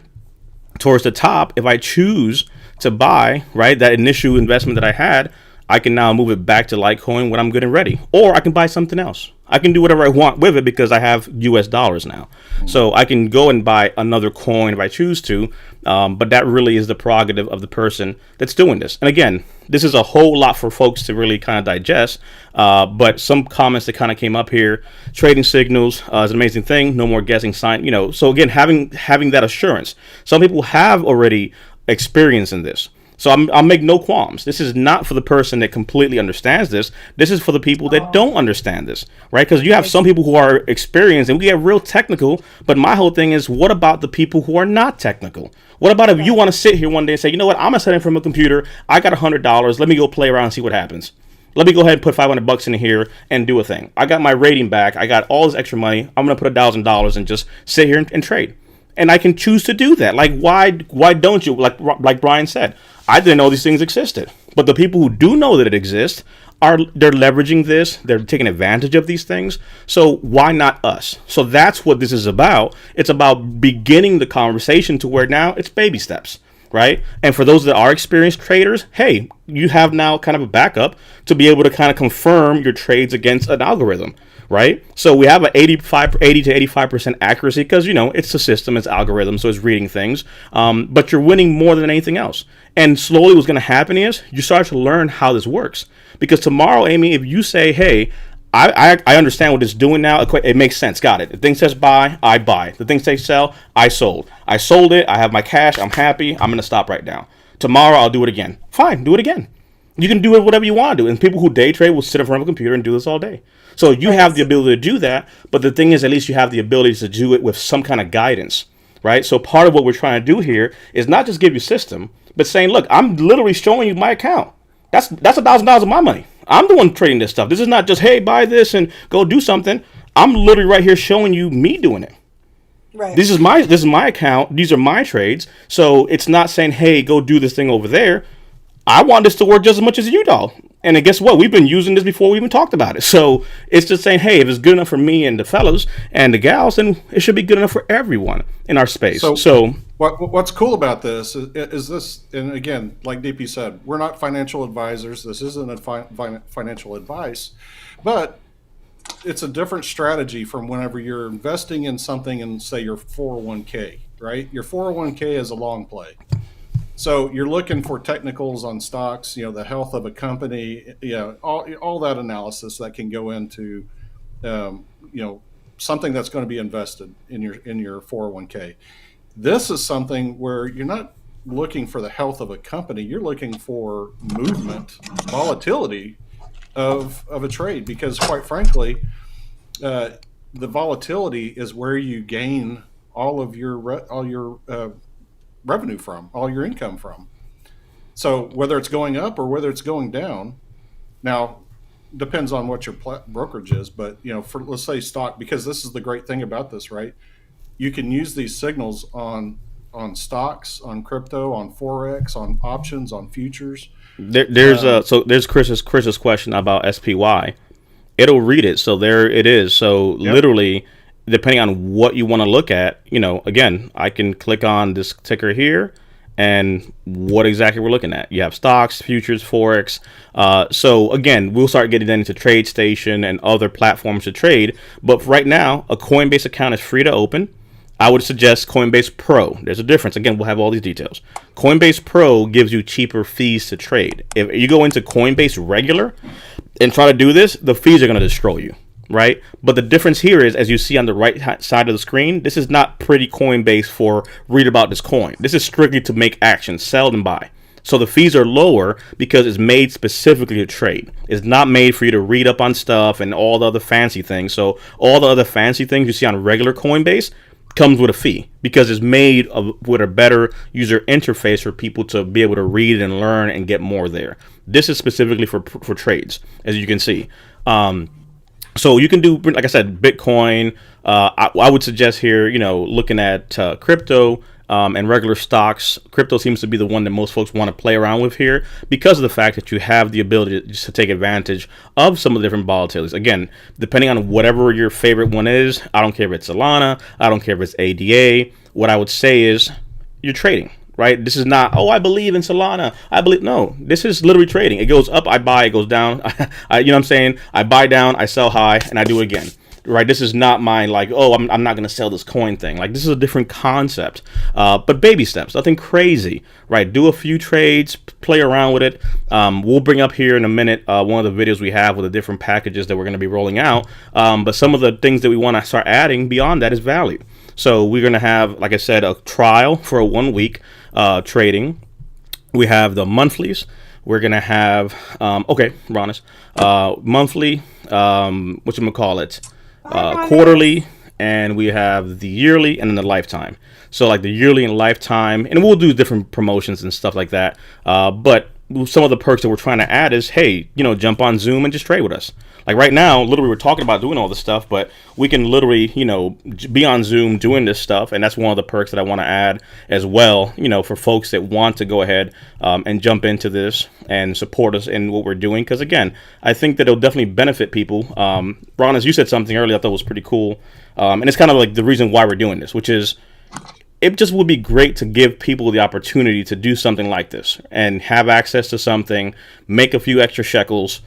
towards the top, if I choose to buy, right, that initial investment that I had, I can now move it back to Litecoin when I'm good and ready. Or I can buy something else. I can do whatever I want with it because I have US dollars now. So I can go and buy another coin if I choose to. But that really is the prerogative of the person that's doing this. And again, this is a whole lot for folks to really kind of digest. But some comments that kind of came up here: trading signals is an amazing thing. No more guessing sign. So again, having that assurance. Some people have already experience in this. So I'll make no qualms. This is not for the person that completely understands this. This is for the people that don't understand this, right? Because you have some people who are experienced and we get real technical. But my whole thing is, what about the people who are not technical? What about if you want to sit here one day and say, you know what, I'm going to set in from a computer. I got $100. Let me go play around and see what happens. Let me go ahead and put $500 in here and do a thing. I got my rating back. I got all this extra money. I'm going to put $1,000 and just sit here and trade. And I can choose to do that. Like, why don't you? Like Brian said, I didn't know these things existed. But the people who do know that it exists, they're leveraging this. They're taking advantage of these things. So why not us? So that's what this is about. It's about beginning the conversation to where now it's baby steps, right? And for those that are experienced traders, hey, you have now kind of a backup to be able to kind of confirm your trades against an algorithm. Right? So we have an 80 to 85% accuracy because, it's a system, it's algorithm, so it's reading things. But you're winning more than anything else. And slowly what's going to happen is you start to learn how this works. Because tomorrow, Amy, if you say, hey, I understand what it's doing now, it makes sense, got it. The thing says buy, I buy. The thing says sell, I sold. I sold it, I have my cash, I'm happy, I'm going to stop right now. Tomorrow I'll do it again. Fine, do it again. You can do it whatever you want to do. And people who day trade will sit in front of a computer and do this all day. So you have the ability to do that. But the thing is, at least you have the ability to do it with some kind of guidance, right? So part of what we're trying to do here is not just give you system, but saying, look, I'm literally showing you my account. That's $1,000 of my money. I'm the one trading this stuff. This is not just, hey, buy this and go do something. I'm literally right here showing you me doing it. Right. This is my account. These are my trades. So it's not saying, hey, go do this thing over there. I want this to work just as much as you do. And then guess what? We've been using this before we even talked about it. So it's just saying, hey, if it's good enough for me and the fellows and the gals, then it should be good enough for everyone in our space. So what's cool about this is this, and again, like DP said, we're not financial advisors. This isn't a financial advice, but it's a different strategy from whenever you're investing in something in, say, your 401k, right? Your 401k is a long play. So you're looking for technicals on stocks, the health of a company, all that analysis that can go into, something that's going to be invested in your 401k. This is something where you're not looking for the health of a company. You're looking for movement, volatility of a trade, because quite frankly, the volatility is where you gain all your revenue from, all your income from. So whether it's going up or whether it's going down, now depends on what your brokerage is. But for let's say stock, because this is the great thing about this, right? You can use these signals on stocks, on crypto, on forex, on options, on futures. There's Chris's question about SPY. It'll read it, so there it is. So Yep. literally, depending on what you want to look at, again, I can click on this ticker here and what exactly we're looking at. You have stocks, futures, forex. So again, we'll start getting into TradeStation and other platforms to trade. But right now, a Coinbase account is free to open. I would suggest Coinbase Pro. There's a difference. Again, we'll have all these details. Coinbase Pro gives you cheaper fees to trade. If you go into Coinbase regular and try to do this, the fees are going to destroy you, right? But the difference here is, as you see on the right side of the screen, this is not pretty Coinbase for read about this coin. This is strictly to make action, sell and buy. So the fees are lower because it's made specifically to trade. It's not made for you to read up on stuff and all the other fancy things. So all the other fancy things you see on regular Coinbase comes with a fee because it's made with a better user interface for people to be able to read and learn and get more there. This is specifically for trades, as you can see. So you can do, like I said, Bitcoin. I would suggest here, looking at crypto and regular stocks. Crypto seems to be the one that most folks want to play around with here because of the fact that you have the ability to take advantage of some of the different volatilities. Again, depending on whatever your favorite one is, I don't care if it's Solana, I don't care if it's ADA. What I would say is you're trading. Right? This is not, I believe in Solana. No, this is literally trading. It goes up, I buy, it goes down. You know what I'm saying? I buy down, I sell high, and I do it again. Right? This is not my, I'm not going to sell this coin thing. Like, this is a different concept. But baby steps, nothing crazy. Right? Do a few trades, play around with it. We'll bring up here in a minute one of the videos we have with the different packages that we're going to be rolling out. But some of the things that we want to start adding beyond that is value. So we're going to have, like I said, a trial for a 1 week trading. We have the monthlies. We're going to have, Ronis, monthly, whatchamacallit, quarterly, and we have the yearly and then the lifetime. So like the yearly and lifetime, and we'll do different promotions and stuff like that. But some of the perks that we're trying to add is, hey, jump on Zoom and just trade with us. Like right now, literally, we're talking about doing all this stuff, but we can literally, be on Zoom doing this stuff. And that's one of the perks that I want to add as well, for folks that want to go ahead and jump into this and support us in what we're doing. Because, again, I think that it'll definitely benefit people. Ron, as you said something earlier, I thought was pretty cool. And it's kind of like the reason why we're doing this, which is it just would be great to give people the opportunity to do something like this and have access to something, make a few extra shekels.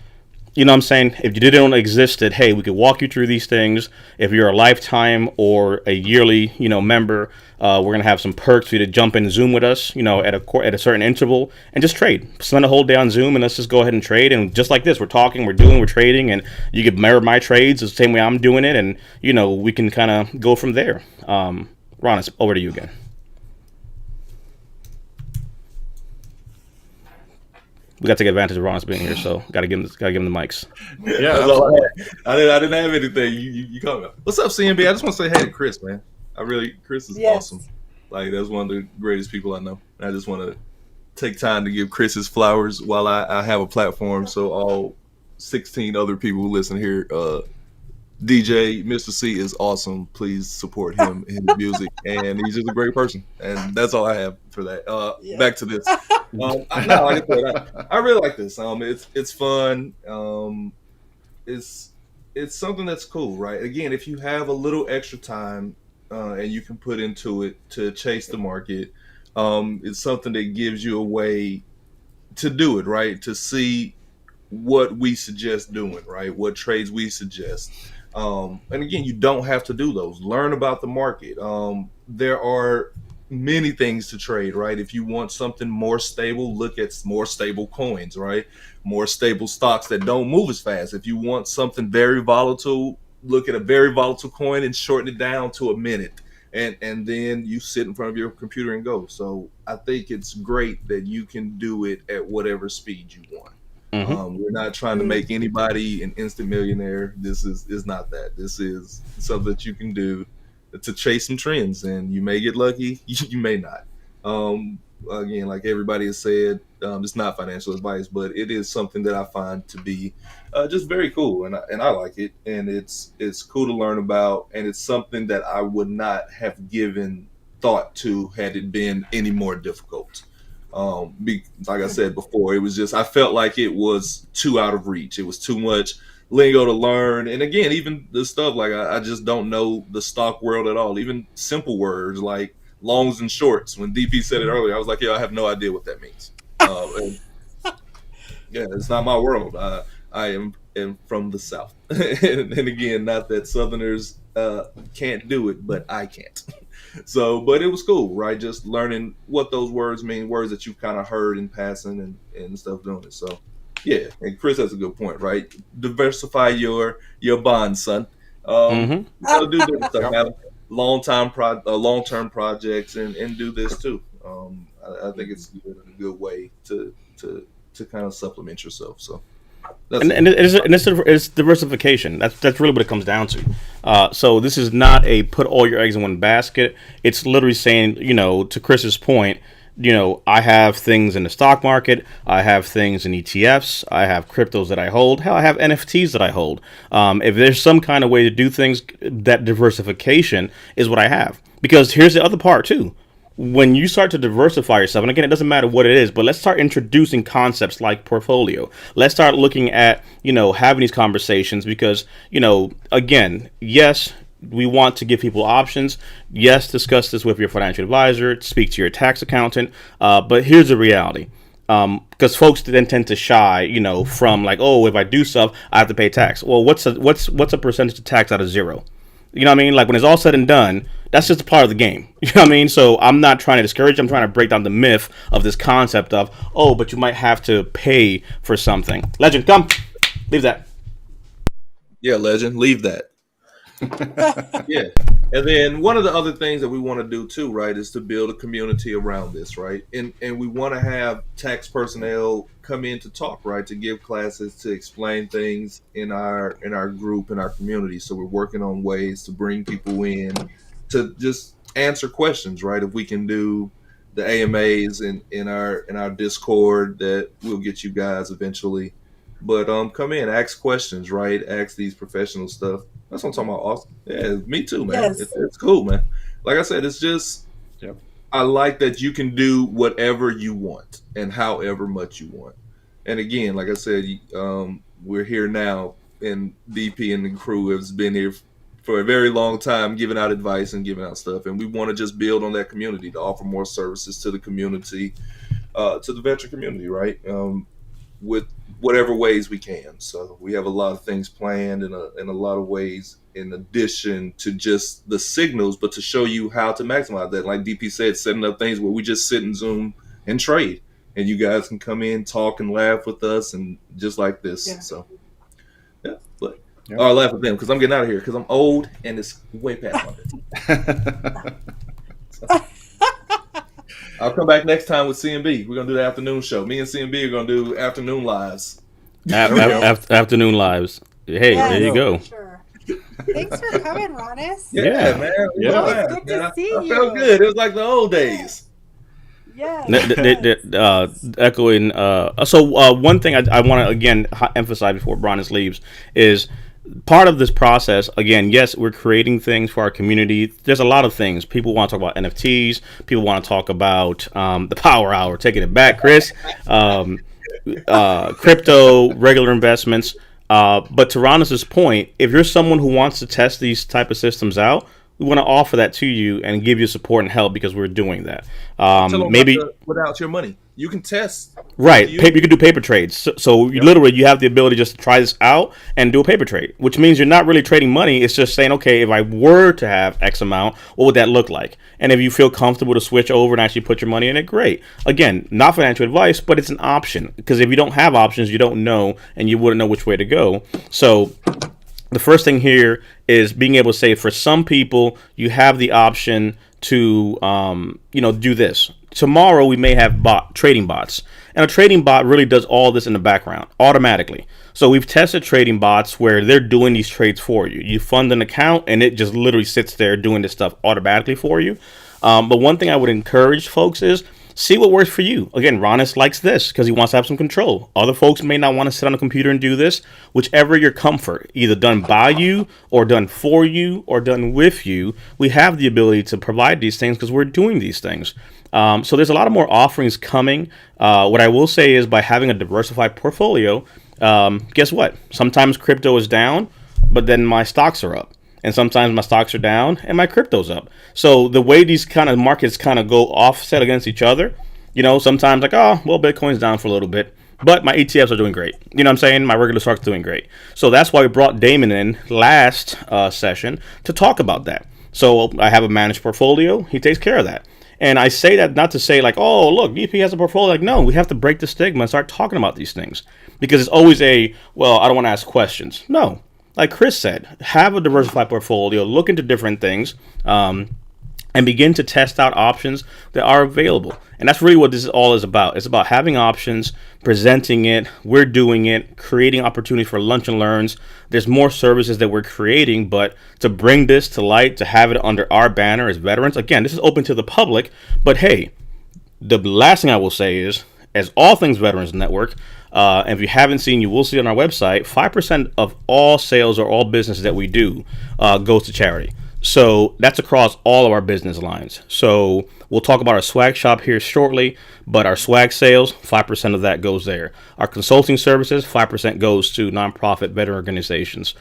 You know what I'm saying? If you didn't exist, that hey, we could walk you through these things. If you're a lifetime or a yearly, member, we're gonna have some perks for you to jump in Zoom with us, at a certain interval and just trade. Spend a whole day on Zoom and let's just go ahead and trade. And just like this, we're talking, we're trading, and you can mirror my trades the same way I'm doing it, and we can kind of go from there. Ron, it's over to you again. We got to take advantage of Ron's being here, so gotta give him the mics. Yeah, That's all I didn't have anything. You call me. What's up, CMB? I just want to say hey to Chris, man. Chris is awesome. Like, that's one of the greatest people I know. And I just want to take time to give Chris his flowers while I have a platform, so all 16 other people who listen here, DJ Mr. C is awesome. Please support him in his music, and he's just a great person. And that's all I have for that. Back to this. Like I said, I really like this. It's fun. It's something that's cool, right? Again, if you have a little extra time and you can put into it to chase the market, it's something that gives you a way to do it, right? To see what we suggest doing, right? What trades we suggest. And again, you don't have to do those. Learn about the market. There are many things to trade, right? If you want something more stable, look at more stable coins, right? More stable stocks that don't move as fast. If you want something very volatile, look at a very volatile coin and shorten it down to a minute. And then you sit in front of your computer and go. So I think it's great that you can do it at whatever speed you want. We're not trying to make anybody an instant millionaire. This is not that. This is something that you can do to chase some trends, and you may get lucky, you may not. Again, like everybody has said, it's not financial advice, but it is something that I find to be just very cool, and I like it, and it's cool to learn about, and it's something that I would not have given thought to had it been any more difficult. Like I said before, it was just, I felt like it was too out of reach. It was too much lingo to learn, and again, even the stuff like I just don't know the stock world at all. Even simple words like longs and shorts. When DP said it earlier, I was like, yeah, I have no idea what that means. And, yeah, it's not my world. I am from the South, and again, not that Southerners can't do it, but I can't. So, but it was cool, right? Just learning what those words mean, words that you've kind of heard in passing and stuff doing it. So, yeah, and Chris has a good point, right? Diversify your bond, son. You gotta do this stuff. Have long-term projects and do this too. I think it's a good way to kind of supplement yourself. So. It's diversification. That's really what it comes down to. So this is not a put all your eggs in one basket. It's literally saying, to Chris's point, I have things in the stock market. I have things in ETFs. I have cryptos that I hold. Hell, I have NFTs that I hold. If there's some kind of way to do things, that diversification is what I have. Because here's the other part too. When you start to diversify yourself, and again, it doesn't matter what it is, but let's start introducing concepts like portfolio. Let's start looking at, having these conversations because, again, yes, we want to give people options. Yes, discuss this with your financial advisor, speak to your tax accountant. But here's the reality. Because folks then tend to shy, from like, oh, if I do stuff, I have to pay tax. Well, what's a percentage of tax out of zero? You know what I mean? Like when it's all said and done, that's just a part of the game. You know what I mean? So I'm not trying to discourage. I'm trying to break down the myth of this concept of, oh, but you might have to pay for something. Legend, come. Leave that. Yeah, Legend, leave that. Yeah. And then one of the other things that we want to do too, right, is to build a community around this, right? And we want to have tax personnel come in to talk, right, to give classes, to explain things in our group, in our community. So we're working on ways to bring people in to just answer questions, right? If we can do the AMAs in our Discord, that we'll get you guys eventually. But come in, ask questions, right? Ask these professional stuff. That's what I'm talking about, Austin. Yeah, me too, man. Yes. It's cool, man. Like I said, it's just, Yep. I like that you can do whatever you want and however much you want. And again, like I said, we're here now, and DP and the crew has been here for a very long time, giving out advice and giving out stuff. And we want to just build on that community to offer more services to the community, to the veteran community, right? With whatever ways we can. So we have a lot of things planned in a lot of ways, in addition to just the signals, but to show you how to maximize that. Like DP said, setting up things where we just sit and Zoom and trade, and you guys can come in, talk and laugh with us, and just like this. Yeah. So yeah, but I laugh at them because I'm getting out of here because I'm old and it's way past my bedtime. I'll come back next time with CMB. We're gonna do the afternoon show. Me and CMB are gonna do afternoon lives. Afternoon lives. Hey, Yes, there you go. for sure. Thanks for coming, Ronis. Yeah. Man. Yeah. Always good to see I you. felt good. It was like the old days. Yes. Echoing. So one thing I want to again emphasize before Bronis leaves is part of this process. Again, yes, we're creating things for our community. There's a lot of things. People want to talk about NFTs. People want to talk about the Power Hour, taking it back, Chris. Crypto, regular investments. But to Ronis's point, if you're someone who wants to test these type of systems out, we want to offer that to you and give you support and help because we're doing that. Maybe without your money, you can test. Right, you can do paper trades. So you literally you have the ability just to try this out and do a paper trade, which means you're not really trading money. It's just saying, okay, if I were to have X amount, what would that look like? And if you feel comfortable to switch over and actually put your money in it, great. Again, not financial advice, but it's an option because if you don't have options, you don't know and you wouldn't know which way to go. So the first thing here is being able to say, for some people, you have the option to, do this. Tomorrow we may have trading bots, and a trading bot really does all this in the background automatically. So we've tested trading bots where they're doing these trades for you. You fund an account and it just literally sits there doing this stuff automatically for you. But one thing I would encourage folks is see what works for you. Again, Ronis likes this because he wants to have some control. Other folks may not want to sit on a computer and do this. Whichever your comfort, either done by you or done for you or done with you, we have the ability to provide these things because we're doing these things. So there's a lot of more offerings coming. What I will say is by having a diversified portfolio, guess what? Sometimes crypto is down, but then my stocks are up. And sometimes my stocks are down and my crypto's up. So the way these kind of markets kind of go offset against each other, sometimes like, oh, well, Bitcoin's down for a little bit, but my ETFs are doing great. You know what I'm saying? My regular stocks are doing great. So that's why we brought Damon in last session to talk about that. So I have a managed portfolio. He takes care of that. And I say that not to say like, oh, look, VP has a portfolio. Like, no, we have to break the stigma and start talking about these things because it's always well, I don't want to ask questions. No, like Chris said, have a diversified portfolio, look into different things, and begin to test out options that are available. And that's really what this all is about. It's about having options, presenting it, we're doing it, creating opportunities for lunch and learns. There's more services that we're creating, but to bring this to light, to have it under our banner as veterans, again, this is open to the public, but hey, the last thing I will say is, as all things Veterans Network, and if you haven't seen, you will see on our website, 5% of all sales or all business that we do goes to charity. So that's across all of our business lines. So we'll talk about our swag shop here shortly, but our swag sales, 5% of that goes there. Our consulting services, 5% goes to nonprofit veteran organizations.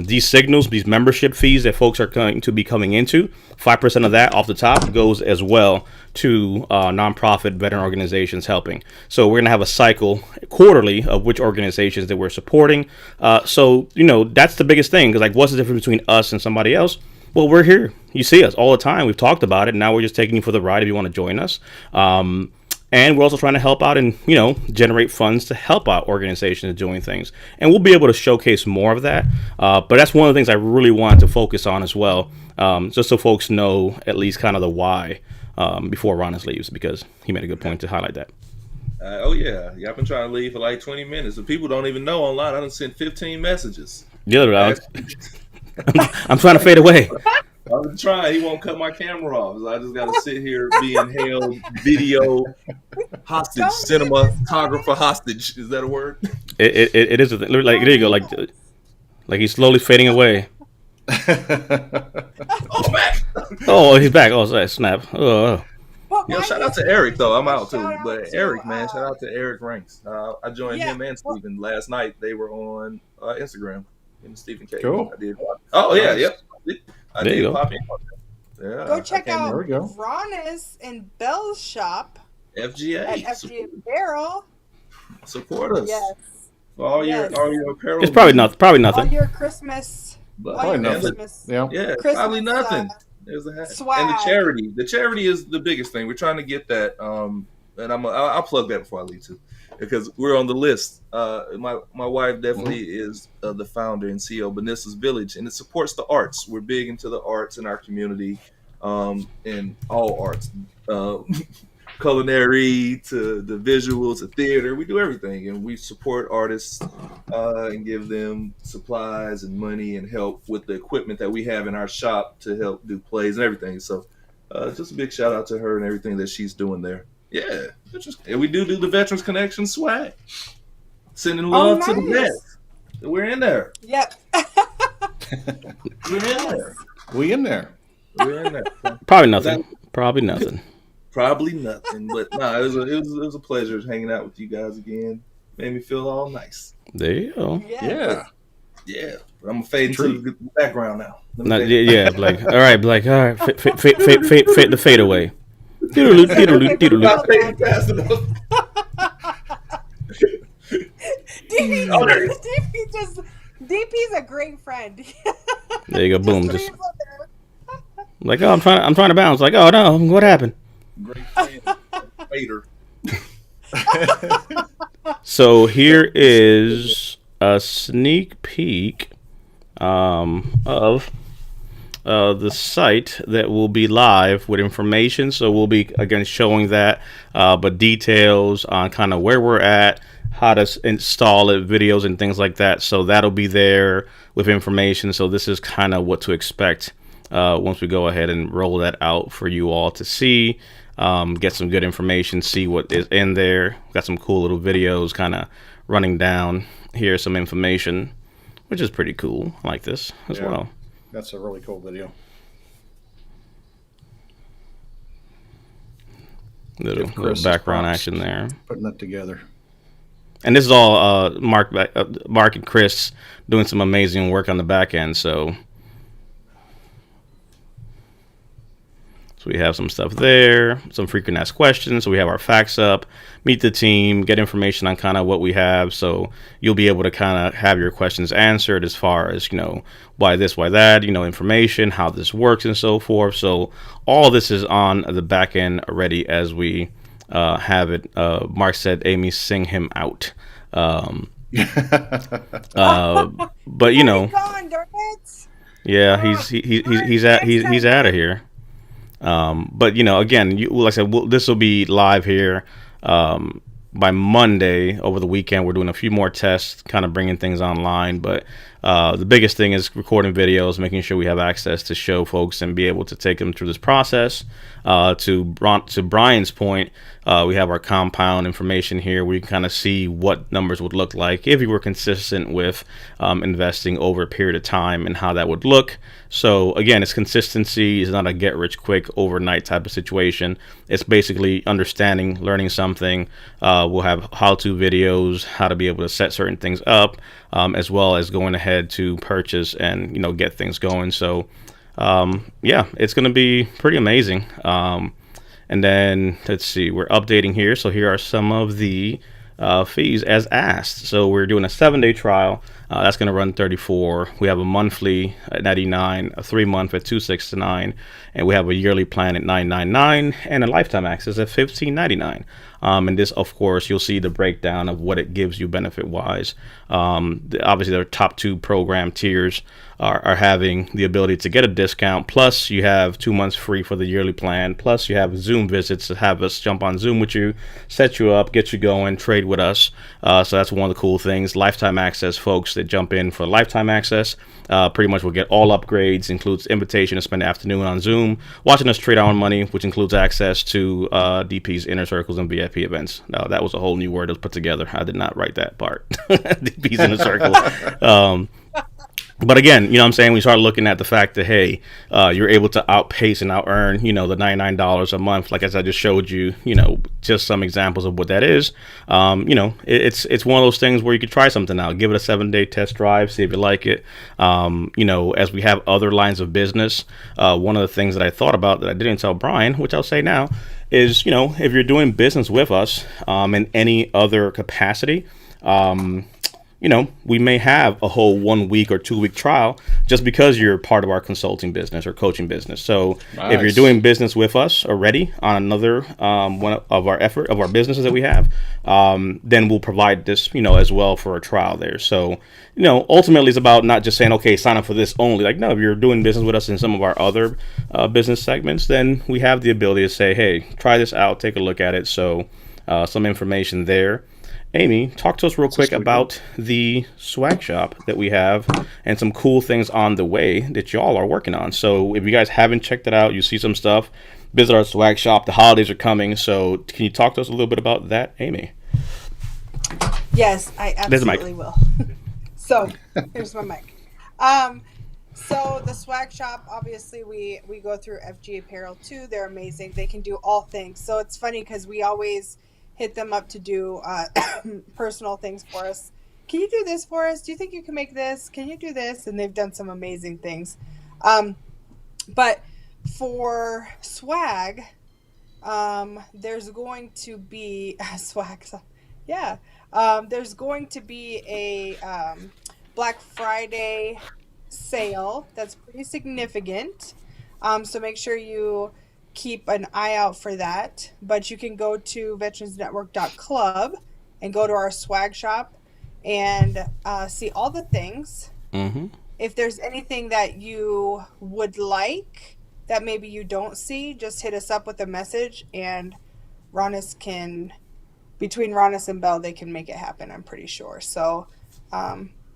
These signals, these membership fees that folks are going to be coming into, 5% of that off the top goes as well to nonprofit veteran organizations helping. So we're going to have a cycle quarterly of which organizations that we're supporting. So, that's the biggest thing, because like, what's the difference between us and somebody else? Well, we're here. You see us all the time. We've talked about it. Now we're just taking you for the ride if you want to join us. And we're also trying to help out and, generate funds to help out organizations doing things. And we'll be able to showcase more of that. But that's one of the things I really wanted to focus on as well, just so folks know at least kind of the why before Ronis leaves, because he made a good point to highlight that. Yeah. I've been trying to leave for like 20 minutes. And people don't even know online. I done sent 15 messages. Yeah, Alex. I'm trying to fade away. I've been trying. He won't cut my camera off. So I just got to sit here being held video hostage, cinematographer hostage. Is that a word? It is. Like, there you go. Like he's slowly fading away. Oh, back. Oh, he's back. Oh, snap. Oh. Shout out to Eric, though. I'm out, too. But Eric, man, shout out to Eric Ranks. I joined him and Stephen last night. They were on Instagram. And Stephen K. Cool. I did. Oh, yeah, yep. I there did you go. pop in. Yeah, go check out go. Ronis and Bell's shop FGA. at FGA Barrel. Support us. Yes. For all your apparel. It's probably All nothing. your Christmas. Probably nothing. Yeah. Yeah, Christmas, probably nothing. There's a hat. swag. And the charity. The charity is the biggest thing. We're trying to get that. And I'll plug that before I leave too, because we're on the list. My wife definitely is the founder and CEO of Benissa's Village, and it supports the arts. We're big into the arts in our community, in all arts, culinary to the visual to theater. We do everything, and we support artists and give them supplies and money and help with the equipment that we have in our shop to help do plays and everything. So just a big shout out to her and everything that she's doing there. Yeah, and we do the Veterans Connection swag. Sending love to the vets. We're in there. Yep. We're in there. We in there. We're in there. Probably nothing. Probably nothing. Probably nothing. But no, it was a pleasure hanging out with you guys again. Made me feel all nice. There you go. Yeah. Yeah. But I'm gonna fade into the background now. Blake. All right, Blake. All right, fade the fade away. Not fading fast enough. DP's a great friend. There you go. Boom. Just like, oh, I'm trying to bounce. Like, oh no, what happened? Great friend. Fader. So here is a sneak peek of the site that will be live with information. So we'll be again showing that, but details on kind of where we're at, how to install it, videos and things like that. So that'll be there with information. So this is kind of what to expect once we go ahead and roll that out for you all to see. Get some good information, see what is in there. Got some cool little videos kind of running down here, some information, which is pretty cool. I like this as well. That's a really cool video. Little background action there. Putting that together. And this is all Mark and Chris doing some amazing work on the back end. So we have some stuff there, some frequent asked questions. So we have our facts up, meet the team, get information on kind of what we have. So you'll be able to kind of have your questions answered as far as, why this, why that, information, how this works and so forth. So all this is on the back end already as we have it. Mark said, Amy, sing him out. But, Gone, darn it. Yeah, he's out of here. But again, like I said, this will be live here by Monday. Over the weekend, we're doing a few more tests, kind of bringing things online. But the biggest thing is recording videos, making sure we have access to show folks and be able to take them through this process. To Brian's point, we have our compound information here where you can kind of see what numbers would look like if you were consistent with investing over a period of time and how that would look. So again, it's consistency. It's not a get rich quick overnight type of situation. It's basically understanding, learning something. We'll have how-to videos, how to be able to set certain things up, as well as going ahead to purchase and get things going. So it's going to be pretty amazing. And then let's see, we're updating here. So here are some of the fees as asked. So we're doing a 7-day trial. That's going to run $34. We have a monthly at $99, a 3-month at $269, and we have a yearly plan at $999, and a lifetime access at $1599. And this, of course, you'll see the breakdown of what it gives you benefit-wise. Obviously, their top 2 program tiers are having the ability to get a discount. Plus, you have 2 months free for the yearly plan. Plus, you have Zoom visits to have us jump on Zoom with you, set you up, get you going, trade with us. So that's one of the cool things. Lifetime access, folks that jump in for lifetime access pretty much will get all upgrades, includes invitation to spend the afternoon on Zoom, watching us trade our own money, which includes access to DP's inner circles and VIP events. Now, that was a whole new word that was put together. I did not write that part. DP's inner circle. But again, you know what I'm saying? We start looking at the fact that, hey, you're able to outpace and out earn, the $99 a month. Like as I just showed you, just some examples of what that is. It's one of those things where you could try something out, give it a 7-day test drive, see if you like it. As we have other lines of business, one of the things that I thought about that I didn't tell Brian, which I'll say now, is, if you're doing business with us in any other capacity, we may have a whole 1 week or 2 week trial just because you're part of our consulting business or coaching business. So if you're doing business with us already on another one of our businesses that we have, then we'll provide this, as well for a trial there. So, ultimately it's about not just saying, okay, sign up for this only. Like, no, if you're doing business with us in some of our other business segments, then we have the ability to say, hey, try this out, take a look at it. So some information there. Amy, talk to us real quick about the swag shop that we have and some cool things on the way that y'all are working on. So if you guys haven't checked it out, you see some stuff, visit our swag shop. The holidays are coming. So can you talk to us a little bit about that, Amy? Yes, I absolutely will. So here's my mic. So the swag shop, obviously we go through FG Apparel too. They're amazing. They can do all things. So it's funny because we always hit them up to do personal things for us. Can you do this for us? Do you think you can make this? Can you do this? And they've done some amazing things. But for swag, there's going to be swag. Yeah. There's going to be a Black Friday sale that's pretty significant. So make sure you keep an eye out for that. But you can go to veteransnetwork.club and go to our swag shop and see all the things. Mm-hmm. if there's anything that you would like that maybe you don't see, just hit us up with a message, and between Ronis and Belle, they can make it happen, I'm pretty sure. So,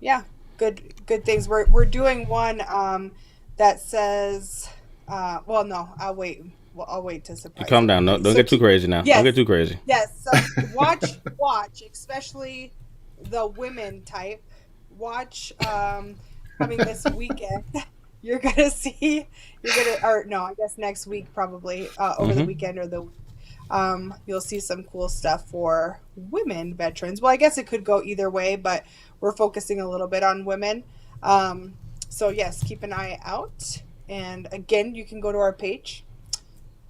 yeah, good things. We're doing one that says, well, no, I'll wait. Well, I'll wait to surprise. Calm down. No, don't get too crazy now. Yes, don't get too crazy. Yes. So watch, especially the women type. Watch coming this weekend. You're gonna see. Or no, I guess next week probably over the weekend or the. You'll see some cool stuff for women veterans. Well, I guess it could go either way, but we're focusing a little bit on women. So yes, keep an eye out. And again, you can go to our page,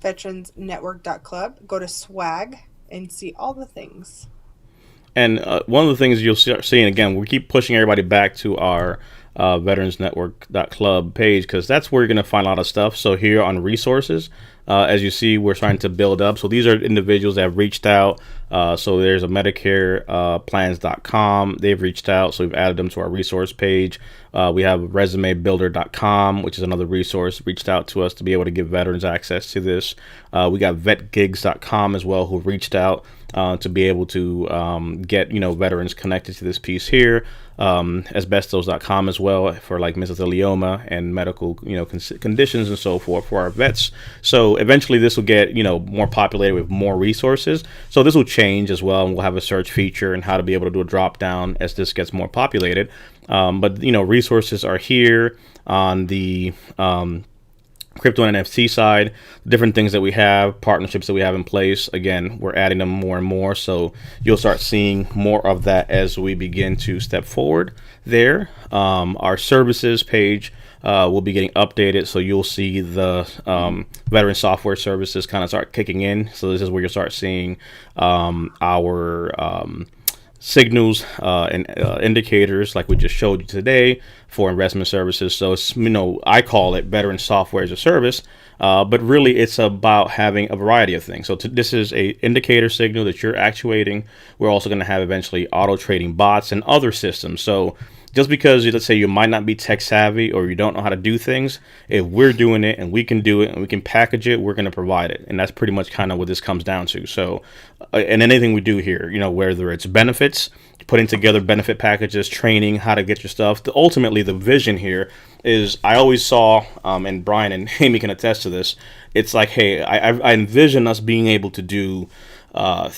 veteransnetwork.club, go to swag and see all the things. And one of the things you'll start seeing, again, we keep pushing everybody back to our veteransnetwork.club page, because that's where you're going to find a lot of stuff. So here on resources, as you see, we're trying to build up. So these are individuals that have reached out. So there's a Medicare plans.com. They've reached out, so we've added them to our resource page. We have resumebuilder.com, which is another resource, reached out to us to be able to give veterans access to this. We got vetgigs.com as well, who reached out to be able to get veterans connected to this piece here. Asbestos.com as well for like mesothelioma and medical conditions and so forth for our vets. So eventually this will get more populated with more resources. So this will change as well, and we'll have a search feature and how to be able to do a drop down as this gets more populated. But resources are here on the crypto and NFT side, different things that we have, partnerships that we have in place. Again, we're adding them more and more, so you'll start seeing more of that as we begin to step forward there. Our services page will be getting updated, so you'll see the veteran software services kind of start kicking in. So this is where you'll start seeing our signals and indicators like we just showed you today for investment services. So it's, I call it veteran software as a service, but really it's about having a variety of things. So this is a indicator signal that you're actuating. We're also going to have eventually auto trading bots and other systems. So just because, let's say, you might not be tech savvy or you don't know how to do things, if we're doing it and we can do it and we can package it, we're going to provide it. And that's pretty much kind of what this comes down to. So, and anything we do here, whether it's benefits, putting together benefit packages, training, how to get your stuff. Ultimately, the vision here is, I always saw, and Brian and Amy can attest to this, it's like, hey, I envision us being able to do a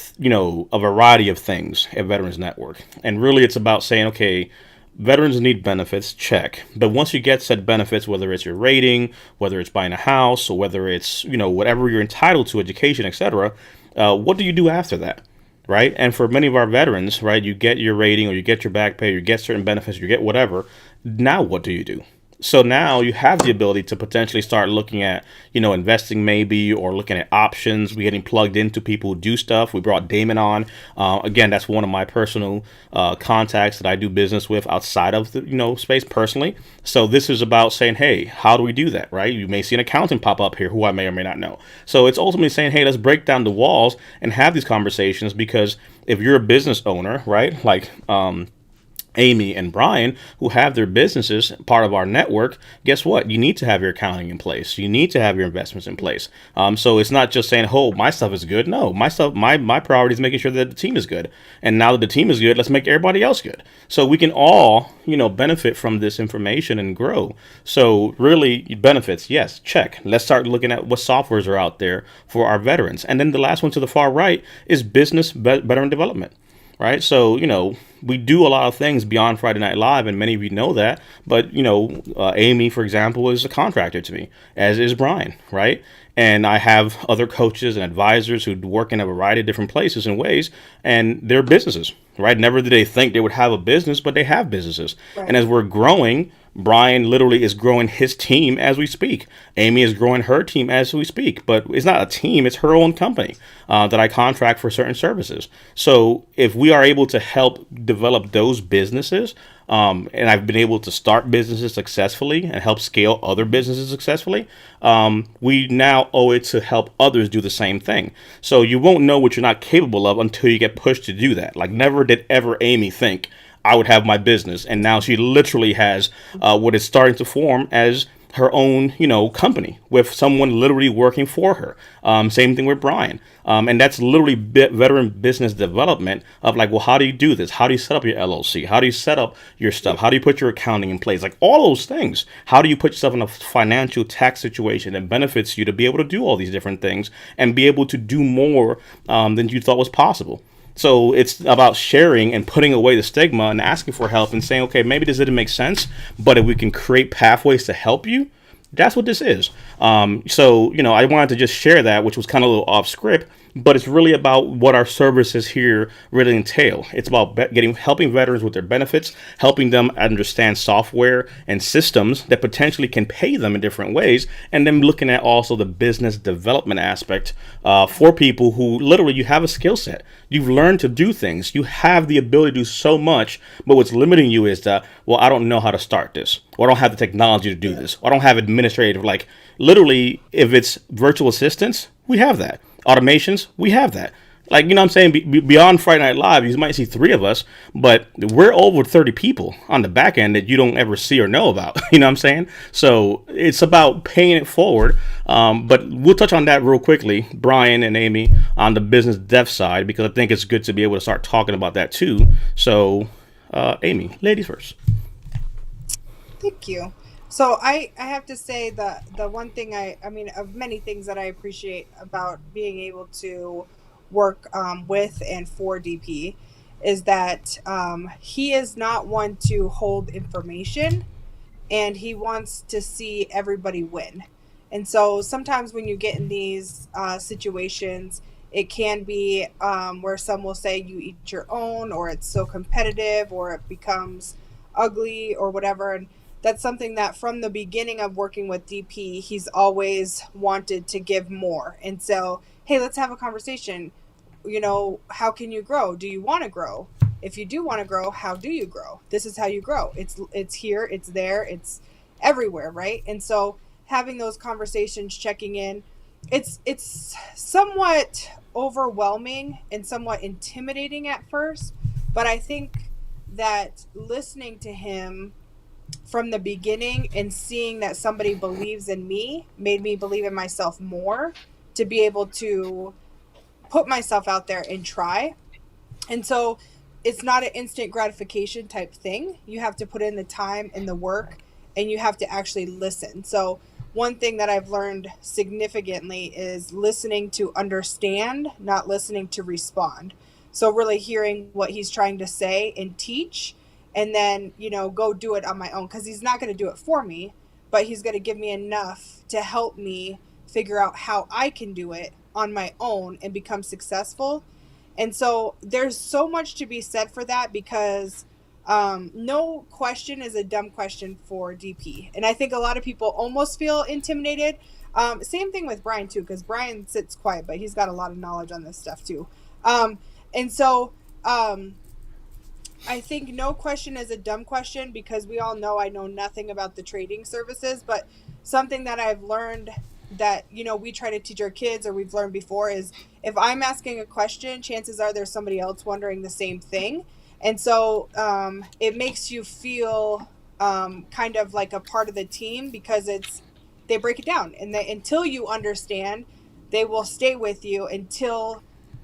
variety of things at Veterans Network. And really it's about saying, okay, veterans need benefits, check. But once you get said benefits, whether it's your rating, whether it's buying a house, or whether it's, whatever you're entitled to, education, etc., what do you do after that, right? And for many of our veterans, right, you get your rating or you get your back pay, you get certain benefits, you get whatever. Now what do you do? So now you have the ability to potentially start looking at, investing maybe, or looking at options. We're getting plugged into people who do stuff. We brought Damon on. Again, that's one of my personal contacts that I do business with outside of the, space personally. So this is about saying, hey, how do we do that, right? You may see an accountant pop up here who I may or may not know. So it's ultimately saying, hey, let's break down the walls and have these conversations, because if you're a business owner, right, like Amy and Brian, who have their businesses part of our network, guess what? You need to have your accounting in place. You need to have your investments in place. So it's not just saying, oh, my stuff is good. No, my priority is making sure that the team is good. And now that the team is good, let's make everybody else good. So we can all, benefit from this information and grow. So really, benefits, yes, check. Let's start looking at what softwares are out there for our veterans. And then the last one to the far right is business veteran development. Right. So, we do a lot of things beyond Friday Night Live, and many of you know that. But, Amy, for example, is a contractor to me, as is Brian. Right. And I have other coaches and advisors who work in a variety of different places and ways, and they're businesses. Right. Never did they think they would have a business, but they have businesses. Right. And as we're growing, Brian literally is growing his team as we speak. Amy is growing her team as we speak. But it's not a team, it's her own company that I contract for certain services. So if we are able to help develop those businesses, and I've been able to start businesses successfully and help scale other businesses successfully, we now owe it to help others do the same thing. So you won't know what you're not capable of until you get pushed to do that. Like, never did ever Amy think I would have my business. And now she literally has what is starting to form as her own, company with someone literally working for her. Same thing with Brian. And that's literally veteran business development of like, well, how do you do this? How do you set up your LLC? How do you set up your stuff? How do you put your accounting in place? Like all those things. How do you put yourself in a financial tax situation that benefits you to be able to do all these different things and be able to do more than you thought was possible? So it's about sharing and putting away the stigma and asking for help and saying, okay, maybe this didn't make sense, but if we can create pathways to help you, that's what this is. So, I wanted to just share that, which was kind of a little off script, but it's really about what our services here really entail. It's about helping veterans with their benefits, helping them understand software and systems that potentially can pay them in different ways, and then looking at also the business development aspect for people who literally you have a skill set. You've learned to do things. You have the ability to do so much, but what's limiting you is that, well, I don't know how to start this, or I don't have the technology to do this, or I don't have administrative, like literally, if it's virtual assistants, we have that. Automations, we have that. Like, I'm saying, beyond Friday Night Live, you might see 3 of us, but we're over 30 people on the back end that you don't ever see or know about. You know what I'm saying? So it's about paying it forward. But we'll touch on that real quickly, Brian and Amy, on the business dev side, because I think it's good to be able to start talking about that too. So, Amy, ladies first. Thank you. So I have to say the one thing I mean, of many things that I appreciate about being able to work with and for DP is that he is not one to hold information, and he wants to see everybody win. And so sometimes when you get in these situations, it can be where some will say you eat your own, or it's so competitive, or it becomes ugly or whatever. And that's something that from the beginning of working with DP, he's always wanted to give more. And so, hey, let's have a conversation. How can you grow? Do you want to grow? If you do want to grow, how do you grow? This is how you grow. It's here, it's there, it's everywhere, right? And so having those conversations, checking in, it's somewhat overwhelming and somewhat intimidating at first, but I think that listening to him from the beginning and seeing that somebody believes in me made me believe in myself more to be able to put myself out there and try. And so it's not an instant gratification type thing. You have to put in the time and the work, and you have to actually listen. So one thing that I've learned significantly is listening to understand, not listening to respond. So really hearing what he's trying to say and teach, and then, go do it on my own, because he's not going to do it for me, but he's going to give me enough to help me figure out how I can do it on my own and become successful. And so there's so much to be said for that, because no question is a dumb question for DP. And I think a lot of people almost feel intimidated. Same thing with Brian too, because Brian sits quiet, but he's got a lot of knowledge on this stuff too. And so I think no question is a dumb question, because we all know I know nothing about the trading services, but something that I've learned that, we try to teach our kids, or we've learned before, is if I'm asking a question, chances are there's somebody else wondering the same thing. And so it makes you feel kind of like a part of the team, because they break it down, and until you understand, they will stay with you until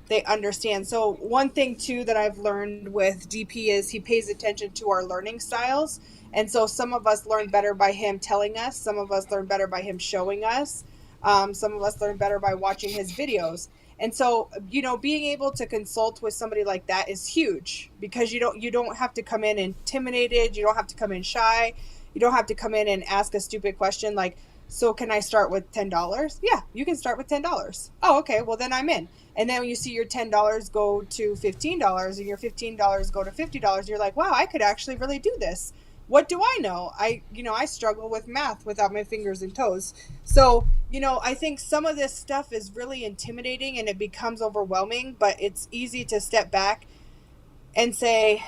they understand. So one thing too that I've learned with DP is he pays attention to our learning styles. And so some of us learn better by him telling us, some of us learn better by him showing us, some of us learn better by watching his videos. And so, being able to consult with somebody like that is huge, because you don't have to come in intimidated, you don't have to come in shy, you don't have to come in and ask a stupid question like, so can I start with $10? Yeah, you can start with $10. Oh, okay, well then I'm in. And then when you see your $10 go to $15 and your $15 go to $50, you're like, wow, I could actually really do this. What do I know? I struggle with math without my fingers and toes. So, I think some of this stuff is really intimidating and it becomes overwhelming, but it's easy to step back and say,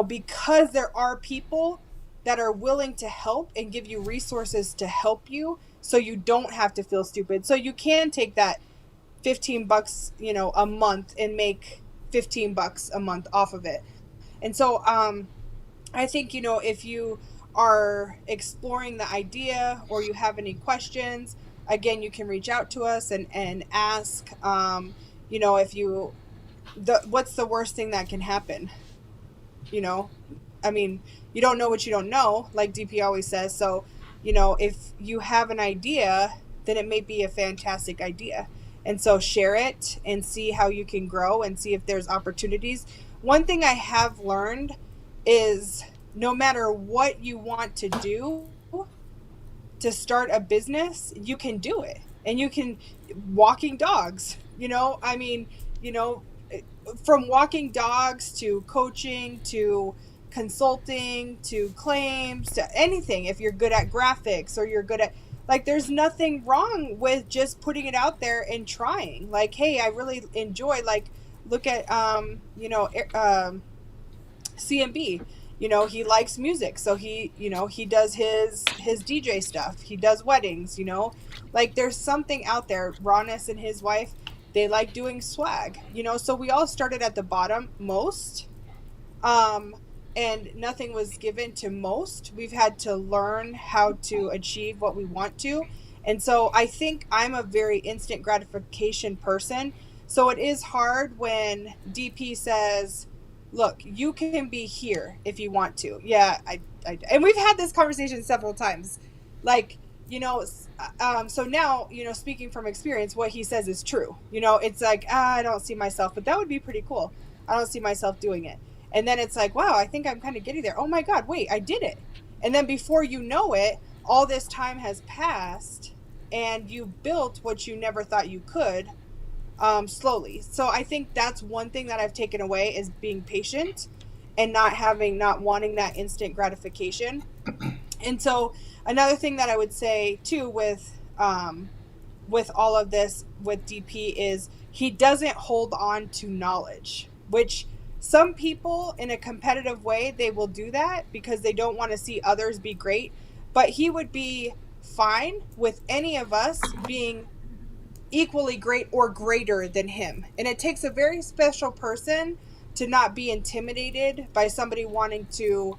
because there are people that are willing to help and give you resources to help you, so you don't have to feel stupid. So you can take that $15, a month and make $15 a month off of it. And so, I think, if you are exploring the idea or you have any questions, again, you can reach out to us and ask, if what's the worst thing that can happen? You know, I mean, you don't know what you don't know, like DP always says. So, if you have an idea, then it may be a fantastic idea. And so share it and see how you can grow and see if there's opportunities. One thing I have learned is no matter what you want to do to start a business, you can do it. And you can walking dogs, I mean, from walking dogs to coaching to consulting to claims to anything. If you're good at graphics or you're good at, like, there's nothing wrong with just putting it out there and trying. Like, hey, I really enjoy, like, look at CMB. He likes music, so he does his DJ stuff. He does weddings. Like, there's something out there. Ronis and his wife, they like doing swag. So we all started at the bottom most, and nothing was given to most. We've had to learn how to achieve what we want to, and so I think I'm a very instant gratification person. So it is hard when DP says, look, you can be here if you want to. Yeah, I and we've had this conversation several times. Like, so now, speaking from experience, what he says is true. It's like, I don't see myself, but that would be pretty cool. I don't see myself doing it. And then it's like, wow, I think I'm kind of getting there. Oh my God, wait, I did it. And then before you know it, all this time has passed and you built what you never thought you could. Slowly. So I think that's one thing that I've taken away is being patient and not wanting that instant gratification. And so another thing that I would say too with all of this with DP is he doesn't hold on to knowledge, which some people in a competitive way, they will do that because they don't want to see others be great, but he would be fine with any of us being equally great or greater than him. And it takes a very special person to not be intimidated by somebody wanting to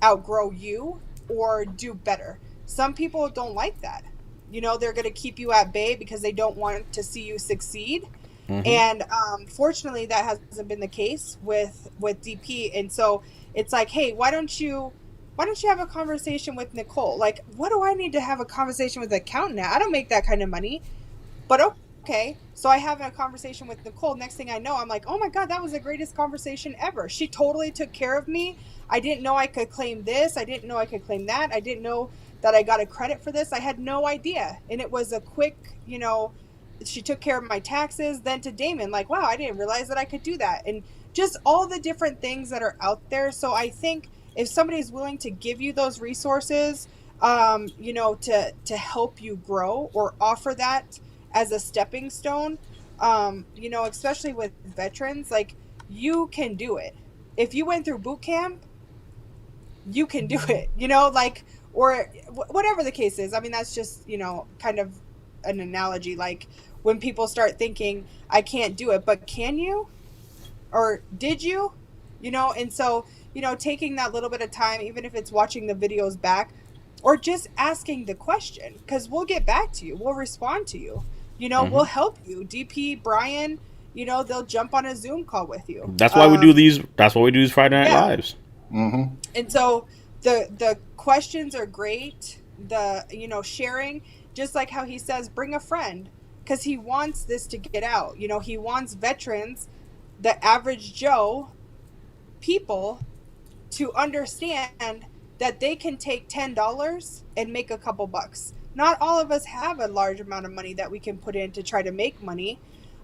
outgrow you or do better. Some people don't like that. They're going to keep you at bay because they don't want to see you succeed. Mm-hmm. And fortunately, that hasn't been the case with DP. And so it's like, hey, why don't you have a conversation with Nicole? Like, what do I need to have a conversation with an accountant at? I don't make that kind of money. But okay, so I have a conversation with Nicole. Next thing I know, I'm like, oh my God, that was the greatest conversation ever. She totally took care of me. I didn't know I could claim this. I didn't know I could claim that. I didn't know that I got a credit for this. I had no idea. And it was a quick, she took care of my taxes. Then to Damon, like, wow, I didn't realize that I could do that. And just all the different things that are out there. So I think if somebody's willing to give you those resources, to help you grow or offer that as a stepping stone, especially with veterans, like, you can do it. If you went through boot camp, you can do it, or whatever the case is. I mean, that's just, kind of an analogy. Like, when people start thinking, I can't do it, but can you? Or did you? And so, taking that little bit of time, even if it's watching the videos back, or just asking the question, because we'll get back to you. We'll respond to you. Mm-hmm. We'll help you. DP, Brian, they'll jump on a Zoom call with you. That's why we do these. That's why we do these Friday Night Lives. Mm-hmm. And so the questions are great. The sharing, just like how he says, bring a friend, because he wants this to get out. He wants veterans, the average Joe people, to understand that they can take $10 and make a couple bucks. Not all of us have a large amount of money that we can put in to try to make money,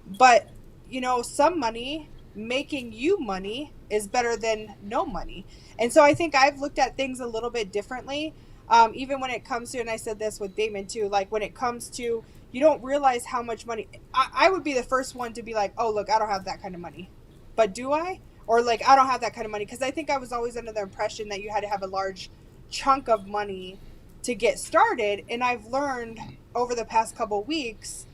but some money, making you money, is better than no money. And so I think I've looked at things a little bit differently, even when it comes to, and I said this with Damon too, like, when it comes to, you don't realize how much money. I would be the first one to be like, oh, look, I don't have that kind of money, but do I? Or like, I don't have that kind of money, because I think I was always under the impression that you had to have a large chunk of money to get started. And I've learned over the past couple weeks,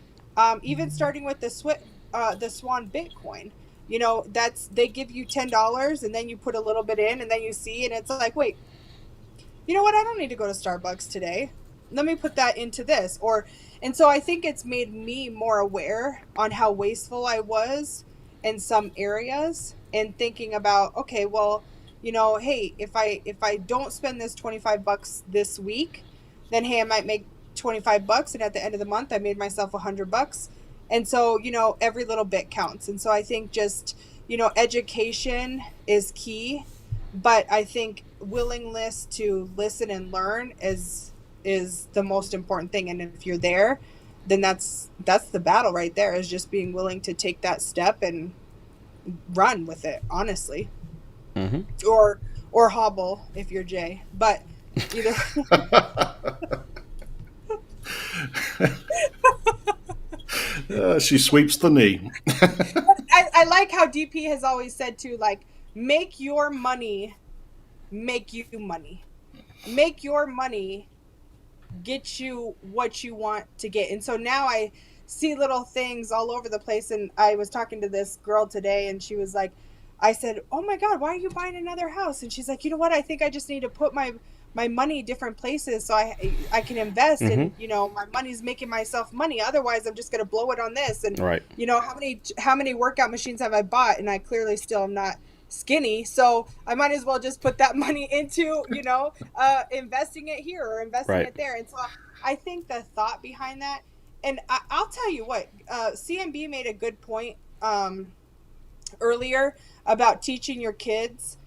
even starting with the Swan Bitcoin, they give you $10 and then you put a little bit in and then you see, and it's like, wait, you know what? I don't need to go to Starbucks today. Let me put that into this. And so I think it's made me more aware on how wasteful I was in some areas, and thinking about, okay, well, hey, if I don't spend this $25 this week, then hey, I might make $25, and at the end of the month I made myself $100. And so, every little bit counts. And so I think just, education is key, but I think willingness to listen and learn is the most important thing. And if you're there, then that's the battle right there, is just being willing to take that step and run with it, honestly. Mm-hmm. Or hobble if you're Jay, but either. She sweeps the knee. I like how DP has always said too, like, make your money make you money. Make your money get you what you want to get. And so now I see little things all over the place. And I was talking to this girl today, and she was like, I said, oh my God, why are you buying another house? And she's like, you know what? I think I just need to put my money different places so I can invest, and my money's making myself money. Otherwise I'm just going to blow it on this. And right. How many workout machines have I bought? And I clearly still am not skinny, so I might as well just put that money into investing it here or investing right. it there. And so I think the thought behind that, and I'll tell you what, CMB made a good point earlier about teaching your kids,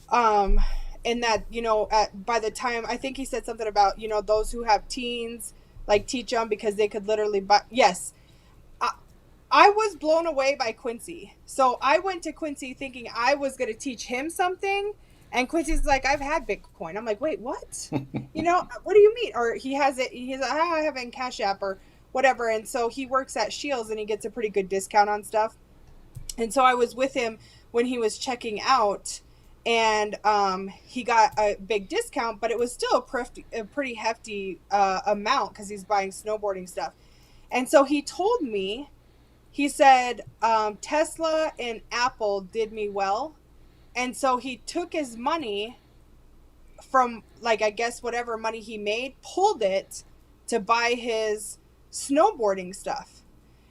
and that by the time, I think he said something about those who have teens, like, teach them because they could literally buy. Yes, I was blown away by Quincy. So I went to Quincy thinking I was going to teach him something, and Quincy's like, I've had Bitcoin. I'm like, wait, what? What do you mean? Or he has it. He's like, I have it in Cash App or whatever. And so he works at Shields, and he gets a pretty good discount on stuff. And so I was with him when he was checking out, and he got a big discount, but it was still a pretty hefty amount because he's buying snowboarding stuff. And so he told me, he said, Tesla and Apple did me well. And so he took his money from, like, I guess whatever money he made, pulled it to buy his snowboarding stuff.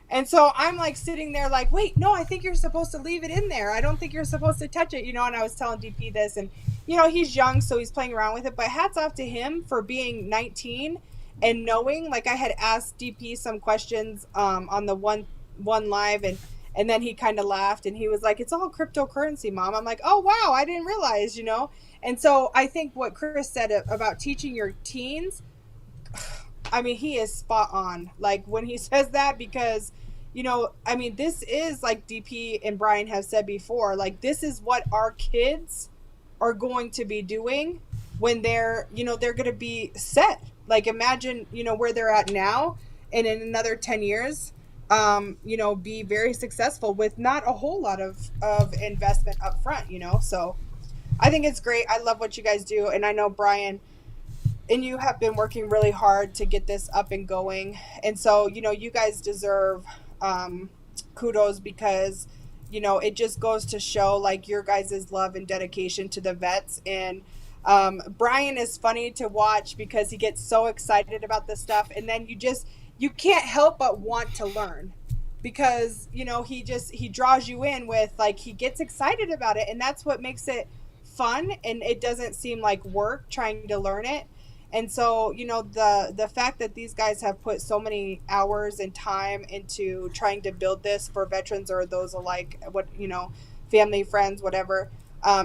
And so I'm like sitting there like, wait, no, I think you're supposed to leave it in there. I don't think you're supposed to touch it, and I was telling DP this, and, he's young, so he's playing around with it, but hats off to him for being 19 and knowing. Like, I had asked DP some questions on the one live, and then he kind of laughed, and he was like, it's all cryptocurrency, Mom. I'm like, oh wow, I didn't realize. And so I think what Chris said about teaching your teens, I mean, he is spot on, like, when he says that, because this is, like DP and Brian have said before, like, this is what our kids are going to be doing when they're going to be set. Like, imagine where they're at now, and in another 10 years be very successful with not a whole lot of investment up front, so I think it's great. I love what you guys do, and I know Brian and you have been working really hard to get this up and going, and so you guys deserve kudos, because it just goes to show, like, your guys' love and dedication to the vets. And Brian is funny to watch because he gets so excited about this stuff, and then you can't help but want to learn, because he draws you in with, like, he gets excited about it, and that's what makes it fun, and it doesn't seem like work trying to learn it. And so the fact that these guys have put so many hours and time into trying to build this for veterans or those alike, family, friends, whatever,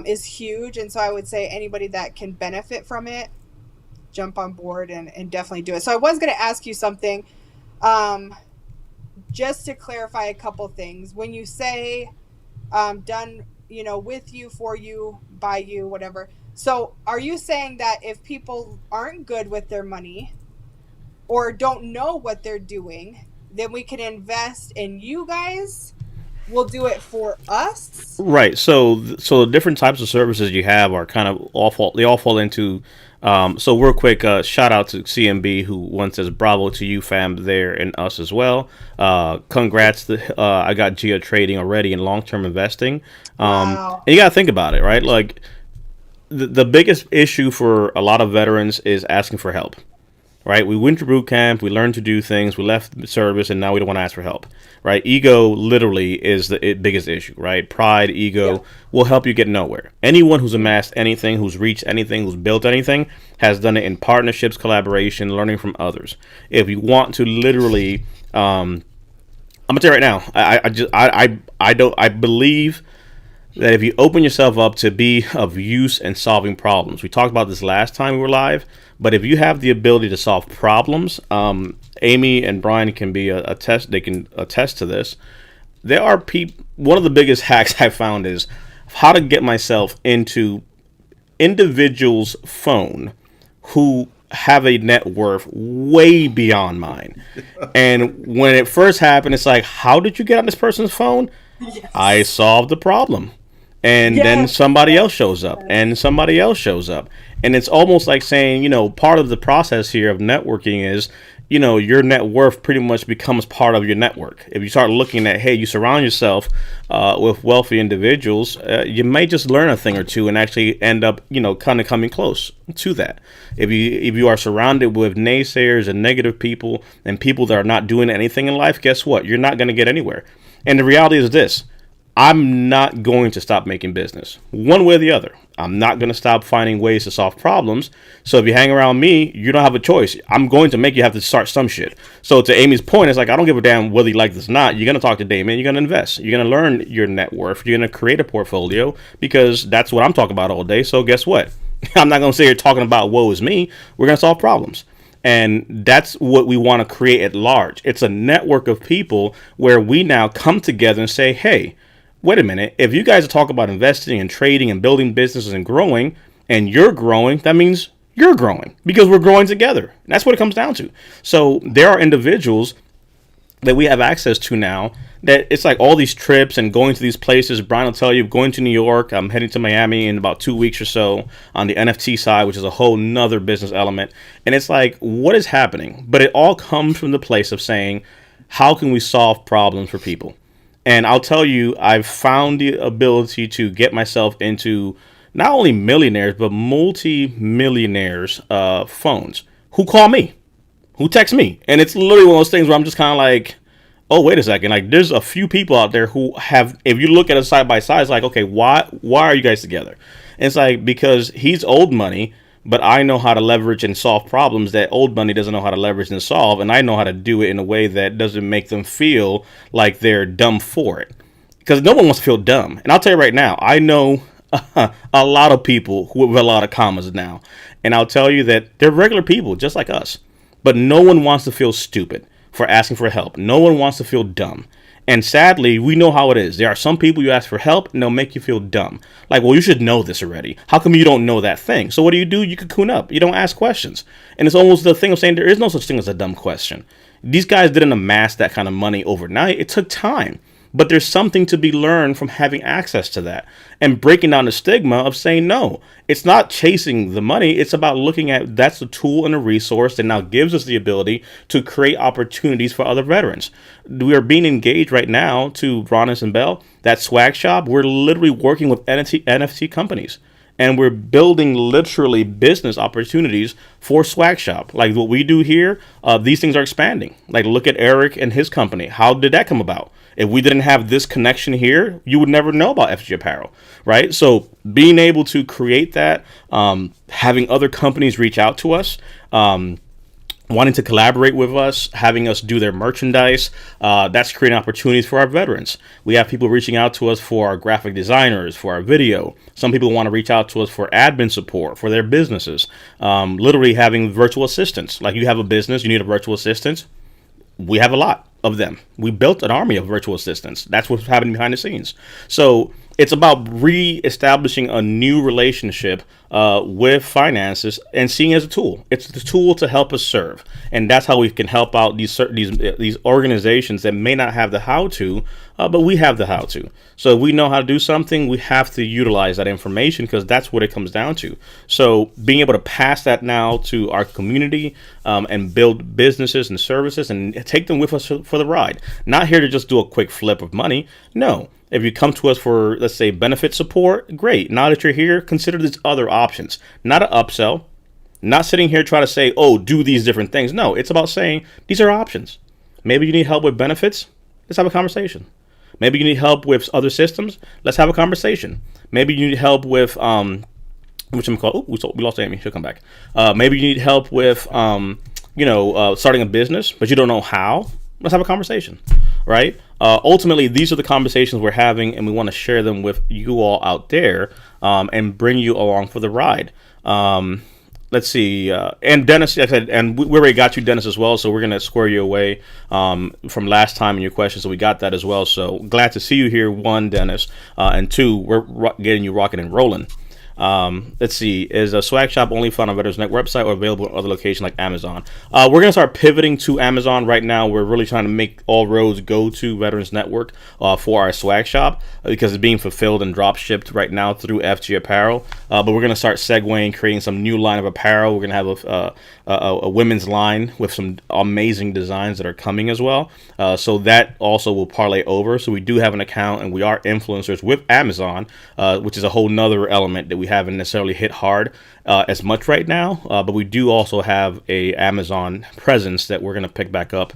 is huge. And so I would say anybody that can benefit from it, jump on board and definitely do it. So I was going to ask you something, just to clarify a couple things. When you say done, with you, for you, by you, whatever. So are you saying that if people aren't good with their money or don't know what they're doing, then we can invest in you guys? will do it for us. Right. So the different types of services you have are kind of all they all fall into. So real quick, shout out to CMB who once says bravo to you fam there and us as well. Congrats. I got Geo trading already in long-term investing. Wow. And you got to think about it, right? Like the biggest issue for a lot of veterans is asking for help. Right? We went to boot camp, we learned to do things, we left service, and now we don't want to ask for help. Right? Ego literally is the biggest issue. Right? Pride, ego will help you get nowhere. Anyone who's amassed anything, who's reached anything, who's built anything, has done it in partnerships, collaboration, learning from others. If you want to literally, I'm gonna tell you right now, I believe that if you open yourself up to be of use in solving problems, we talked about this last time we were live, but if you have the ability to solve problems, Amy and Brian can be they can attest to this. There are people, one of the biggest hacks I found is how to get myself into individuals' phone who have a net worth way beyond mine. And when it first happened, it's like, how did you get on this person's phone? Yes. I solved the problem. And then somebody else shows up and somebody else shows up. And it's almost like saying, part of the process here of networking is, your net worth pretty much becomes part of your network. If you start looking at, hey, you surround yourself with wealthy individuals, you may just learn a thing or two and actually end up, kind of coming close to that. If you are surrounded with naysayers and negative people and people that are not doing anything in life, guess what? You're not going to get anywhere. And the reality is this. I'm not going to stop making business one way or the other. I'm not going to stop finding ways to solve problems. So if you hang around me, you don't have a choice. I'm going to make you have to start some shit. So to Amy's point, it's like, I don't give a damn whether you like this or not. You're going to talk to Damien. You're going to invest. You're going to learn your net worth. You're going to create a portfolio because that's what I'm talking about all day. So guess what? I'm not going to sit here talking about woe is me. We're going to solve problems. And that's what we want to create at large. It's a network of people where we now come together and say, hey, wait a minute, if you guys talk about investing and trading and building businesses and growing, and you're growing, that means you're growing because we're growing together. And that's what it comes down to. So there are individuals that we have access to now that it's like all these trips and going to these places. Brian will tell you, going to New York, I'm heading to Miami in about 2 weeks or so on the NFT side, which is a whole nother business element. And it's like, what is happening? But it all comes from the place of saying, how can we solve problems for people? And I'll tell you, I've found the ability to get myself into not only millionaires, but multi-millionaires' phones who call me, who text me. And it's literally one of those things where I'm just kind of like, oh, wait a second. Like, there's a few people out there who have, if you look at it side by side, it's like, okay, why are you guys together? And it's like, because he's old money, but I know how to leverage and solve problems that old money doesn't know how to leverage and solve. And I know how to do it in a way that doesn't make them feel like they're dumb for it. Because no one wants to feel dumb. And I'll tell you right now, I know a lot of people with a lot of commas now. And I'll tell you that they're regular people just like us. But no one wants to feel stupid for asking for help. No one wants to feel dumb. And sadly, we know how it is. There are some people you ask for help and they'll make you feel dumb. Like, well, you should know this already. How come you don't know that thing? So what do? You cocoon up. You don't ask questions. And it's almost the thing of saying there is no such thing as a dumb question. These guys didn't amass that kind of money overnight. It took time. But there's something to be learned from having access to that and breaking down the stigma of saying, no, it's not chasing the money. It's about looking at that's a tool and a resource that now gives us the ability to create opportunities for other veterans. We are being engaged right now to Ronis and Bell, that swag shop. We're literally working with NFT companies. And we're building literally business opportunities for Swag Shop. Like what we do here, these things are expanding. Like look at Eric and his company. How did that come about? If we didn't have this connection here, you would never know about FG Apparel, right? So being able to create that, having other companies reach out to us, wanting to collaborate with us, having us do their merchandise, that's creating opportunities for our veterans. We have people reaching out to us for our graphic designers, for our video. Some people want to reach out to us for admin support for their businesses. Literally having virtual assistants. Like you have a business, you need a virtual assistant. We have a lot of them. We built an army of virtual assistants. That's what's happening behind the scenes. So it's about re-establishing a new relationship with finances and seeing it as a tool. It's the tool to help us serve, and that's how we can help out these organizations that may not have the how-to, but we have the how-to. So if we know how to do something, we have to utilize that information because that's what it comes down to. So being able to pass that now to our community and build businesses and services and take them with us for the ride. Not here to just do a quick flip of money. No. If you come to us for, let's say, benefit support, great. Now that you're here, consider these other options. Not an upsell. Not sitting here trying to say, oh, do these different things. No, it's about saying these are options. Maybe you need help with benefits. Let's have a conversation. Maybe you need help with other systems. Let's have a conversation. Maybe you need help with, which I'm called. Oh, we lost Amy. She'll come back. Maybe you need help with, starting a business, but you don't know how. Let's have a conversation, right? Ultimately, these are the conversations we're having, and we want to share them with you all out there and bring you along for the ride. Let's see. And Dennis, like I said, and we already got you, Dennis, as well, so we're going to square you away from last time in your questions, so we got that as well. So glad to see you here, one, Dennis, and two, we're getting you rocking and rolling. Let's see, is a swag shop only found on Veterans Net website or available at other locations like Amazon? We're going to start pivoting to Amazon right now. We're really trying to make all roads go to Veterans Network for our swag shop because it's being fulfilled and drop shipped right now through FG Apparel. But we're going to start segueing, creating some new line of apparel. We're going to have a women's line with some amazing designs that are coming as well. So that also will parlay over. So we do have an account and we are influencers with Amazon, which is a whole nother element that we haven't necessarily hit hard as much right now, but we do also have a Amazon presence that we're going to pick back up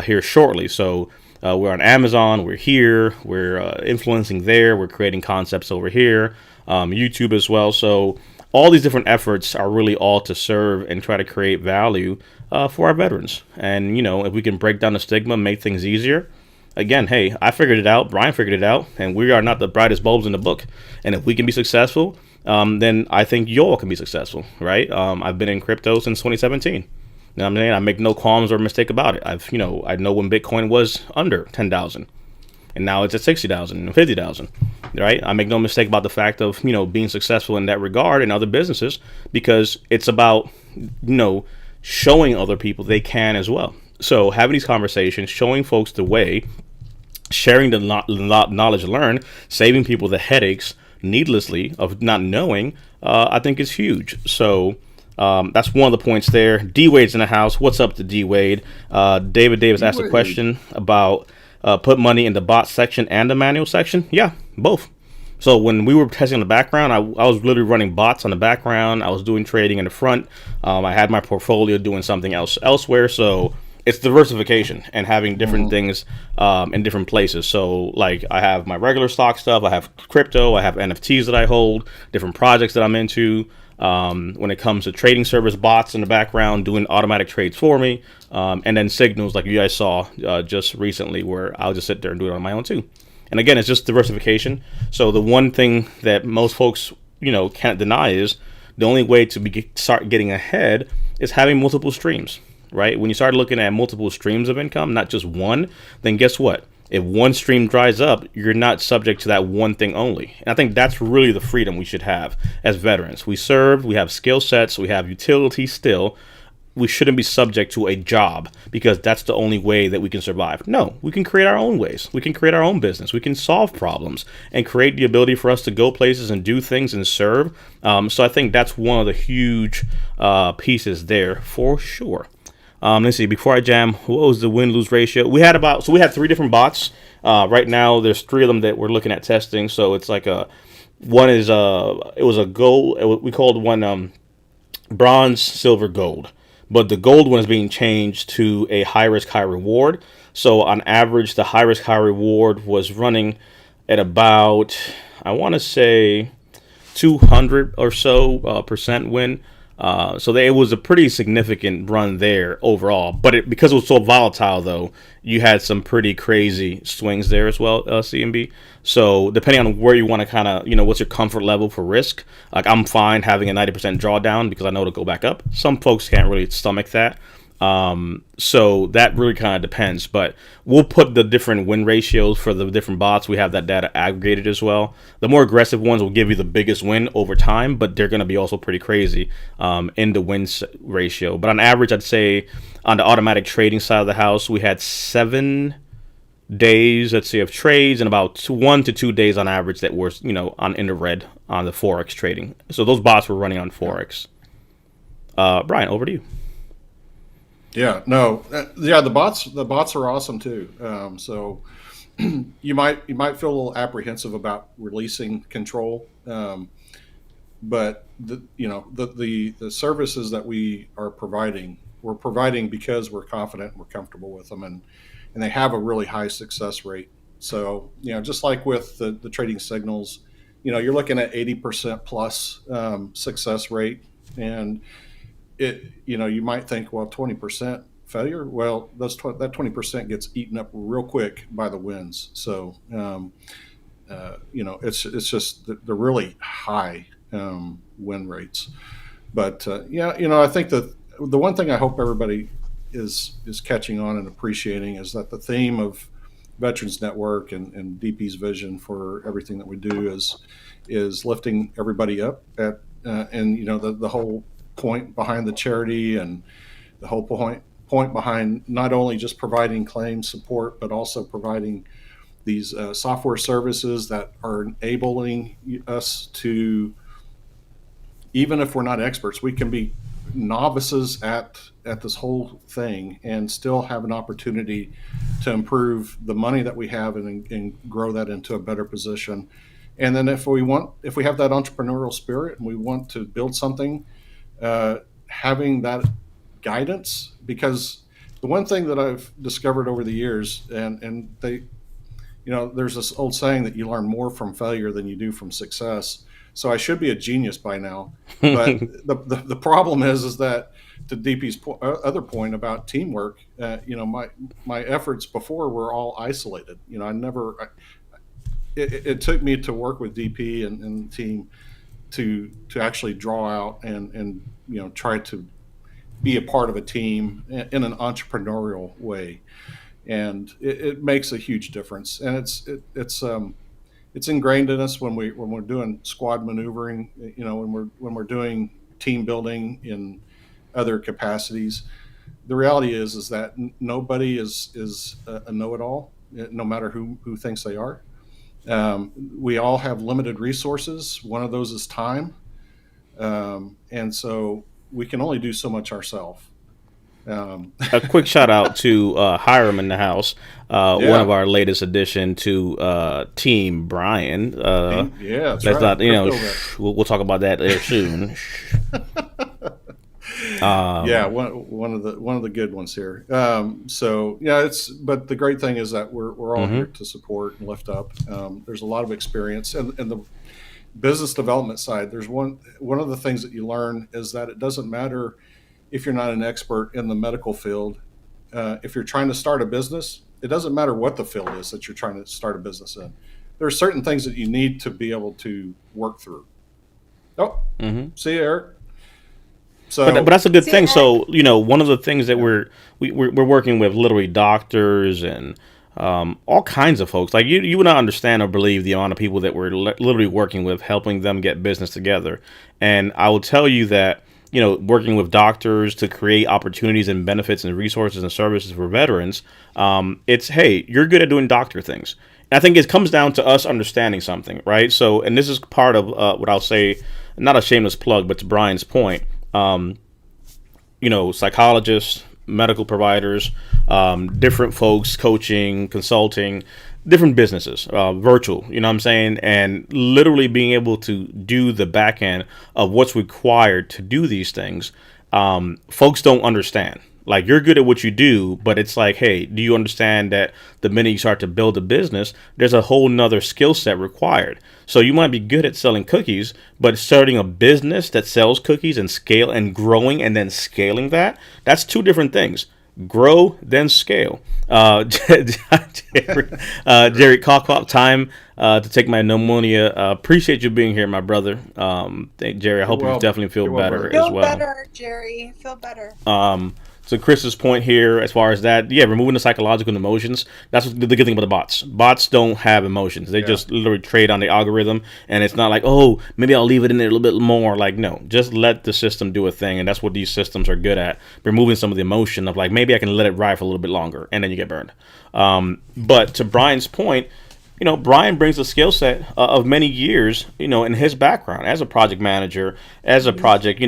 here shortly. So we're on Amazon, we're here, we're influencing there, we're creating concepts over here, YouTube as well. So all these different efforts are really all to serve and try to create value for our veterans. And, if we can break down the stigma, make things easier. Again, hey, I figured it out, Brian figured it out, and we are not the brightest bulbs in the book. And if we can be successful, then I think you all can be successful, right? I've been in crypto since 2017. You know what I'm saying? I make no qualms or mistake about it. I know when Bitcoin was under 10,000, and now it's at 60,000 and 50,000, right? I make no mistake about the fact of, being successful in that regard in other businesses because it's about, showing other people they can as well. So having these conversations, showing folks the way, sharing the knowledge learned, saving people the headaches needlessly of not knowing, I think is huge. So that's one of the points there. D Wade's in the house. What's up to D Wade? David Davis asked a question about put money in the bot section and the manual section. Yeah, both. So when we were testing the background, I was literally running bots on the background. I was doing trading in the front. I had my portfolio doing something else elsewhere. So it's diversification and having different things in different places. So like I have my regular stock stuff, I have crypto, I have NFTs that I hold, different projects that I'm into. When it comes to trading service bots in the background, doing automatic trades for me, and then signals like you guys saw just recently where I'll just sit there and do it on my own too. And again, it's just diversification. So the one thing that most folks, can't deny is the only way to start getting ahead is having multiple streams. Right? When you start looking at multiple streams of income, not just one, then guess what? If one stream dries up, you're not subject to that one thing only. And I think that's really the freedom we should have as veterans. We serve, we have skill sets, we have utility still. We shouldn't be subject to a job because that's the only way that we can survive. No, we can create our own ways. We can create our own business. We can solve problems and create the ability for us to go places and do things and serve. So I think that's one of the huge pieces there for sure. Let's see, before I jam, what was the win-lose ratio? We had 3 different bots. Right now, there's 3 of them that we're looking at testing. So it's like one is, it was a gold, we called one bronze, silver, gold. But the gold one is being changed to a high risk, high reward. So on average, the high risk, high reward was running at about, I want to say 200 or so percent win. So it was a pretty significant run there overall, but because it was so volatile though, you had some pretty crazy swings there as well, CMB. So depending on where you want to kind of, what's your comfort level for risk? Like I'm fine having a 90% drawdown because I know it'll go back up. Some folks can't really stomach that. So that really kind of depends, but we'll put the different win ratios for the different bots. We have that data aggregated as well. The more aggressive ones will give you the biggest win over time, but they're going to be also pretty crazy in the ratio. But on average, I'd say on the automatic trading side of the house, we had 7 days, let's say, of trades, and about 1 to 2 days on average that were, in the red on the Forex trading. So those bots were running on Forex. Brian, over to you. Yeah, no, the bots are awesome too. So you might feel a little apprehensive about releasing control, but the services that we are providing, we're providing because we're confident and we're comfortable with them, and they have a really high success rate. So just like with the trading signals, you're looking at 80% plus success rate, and you might think, well, 20% failure. Well, that 20% gets eaten up real quick by the wins. So, it's just the really high win rates. But I think that the one thing I hope everybody is catching on and appreciating is that the theme of Veterans Network and DP's vision for everything that we do is lifting everybody up and the whole point behind the charity, and the whole point behind not only just providing claim support, but also providing these software services that are enabling us to, even if we're not experts, we can be novices at this whole thing and still have an opportunity to improve the money that we have and grow that into a better position. And then if we have that entrepreneurial spirit and we want to build something, having that guidance, because the one thing that I've discovered over the years, and they, there's this old saying that you learn more from failure than you do from success. So I should be a genius by now, but the problem is that, to DP's other point about teamwork, my efforts before were all isolated. It took me to work with DP and the team to actually draw out and try to be a part of a team in an entrepreneurial way, and it makes a huge difference. And it's ingrained in us when we're doing squad maneuvering, when we're doing team building in other capacities. The reality is that nobody is a know-it-all, no matter who thinks they are. We all have limited resources. One of those is time. And so we can only do so much ourselves. A quick shout out to Hiram in the house, one of our latest addition to Team Brian. Yeah, that's let's right. not, we'll talk about that there soon. One of the good ones here. But the great thing is that we're all here to support and lift up. There's a lot of experience, and the business development side. There's one of the things that you learn is that it doesn't matter if you're not an expert in the medical field. If you're trying to start a business, it doesn't matter what the field is that you're trying to start a business in. There are certain things that you need to be able to work through. See you, Eric. So, but that's a good thing. So one of the things that we're working with literally doctors and all kinds of folks. Like you would not understand or believe the amount of people that we're literally working with, helping them get business together. And I will tell you that working with doctors to create opportunities and benefits and resources and services for veterans, it's, hey, you're good at doing doctor things. And I think it comes down to us understanding something, right? So, and this is part of what I'll say, not a shameless plug, but to Brian's point. Psychologists, medical providers, different folks, coaching, consulting, different businesses, virtual, you know what I'm saying? And literally being able to do the back end of what's required to do these things. Folks don't understand. Like, you're good at what you do, but it's like, hey, do you understand that the minute you start to build a business, there's a whole nother skill set required. So you might be good at selling cookies, but starting a business that sells cookies and scale and growing and then scaling that's two different things. Grow, then scale. Jerry, cough, time to take my pneumonia. Appreciate you being here, my brother. Jerry, I hope you definitely feel better as well. Feel better, Jerry. Feel better. to Chris's point here, as far as that, yeah, removing the psychological emotions. That's the good thing about the bots. Bots don't have emotions. They just literally trade on the algorithm, and it's not like, oh, maybe I'll leave it in there a little bit more. Like, no, just let the system do a thing, and that's what these systems are good at. Removing some of the emotion of like, maybe I can let it ride for a little bit longer, and then you get burned. But to Brian's point, Brian brings a skill set of many years, in his background as a project manager, as a project,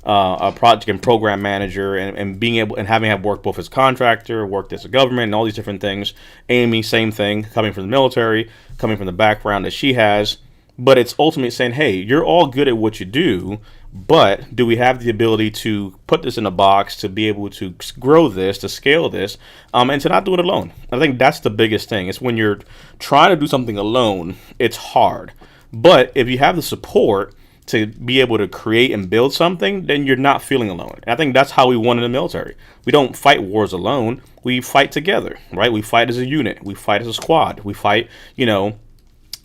a project and program manager, and being able and having have worked both as contractor, worked as a government, and all these different things. Amy, same thing, coming from the military, coming from the background that she has. But it's ultimately saying, hey, you're all good at what you do, but do we have the ability to put this in a box, to be able to grow this, to scale this, and to not do it alone? I think that's the biggest thing. It's when you're trying to do something alone, it's hard. But if you have the support to be able to create and build something, then you're not feeling alone. And I think that's how we won in the military. We don't fight wars alone. We fight together, right? We fight as a unit. We fight as a squad. We fight,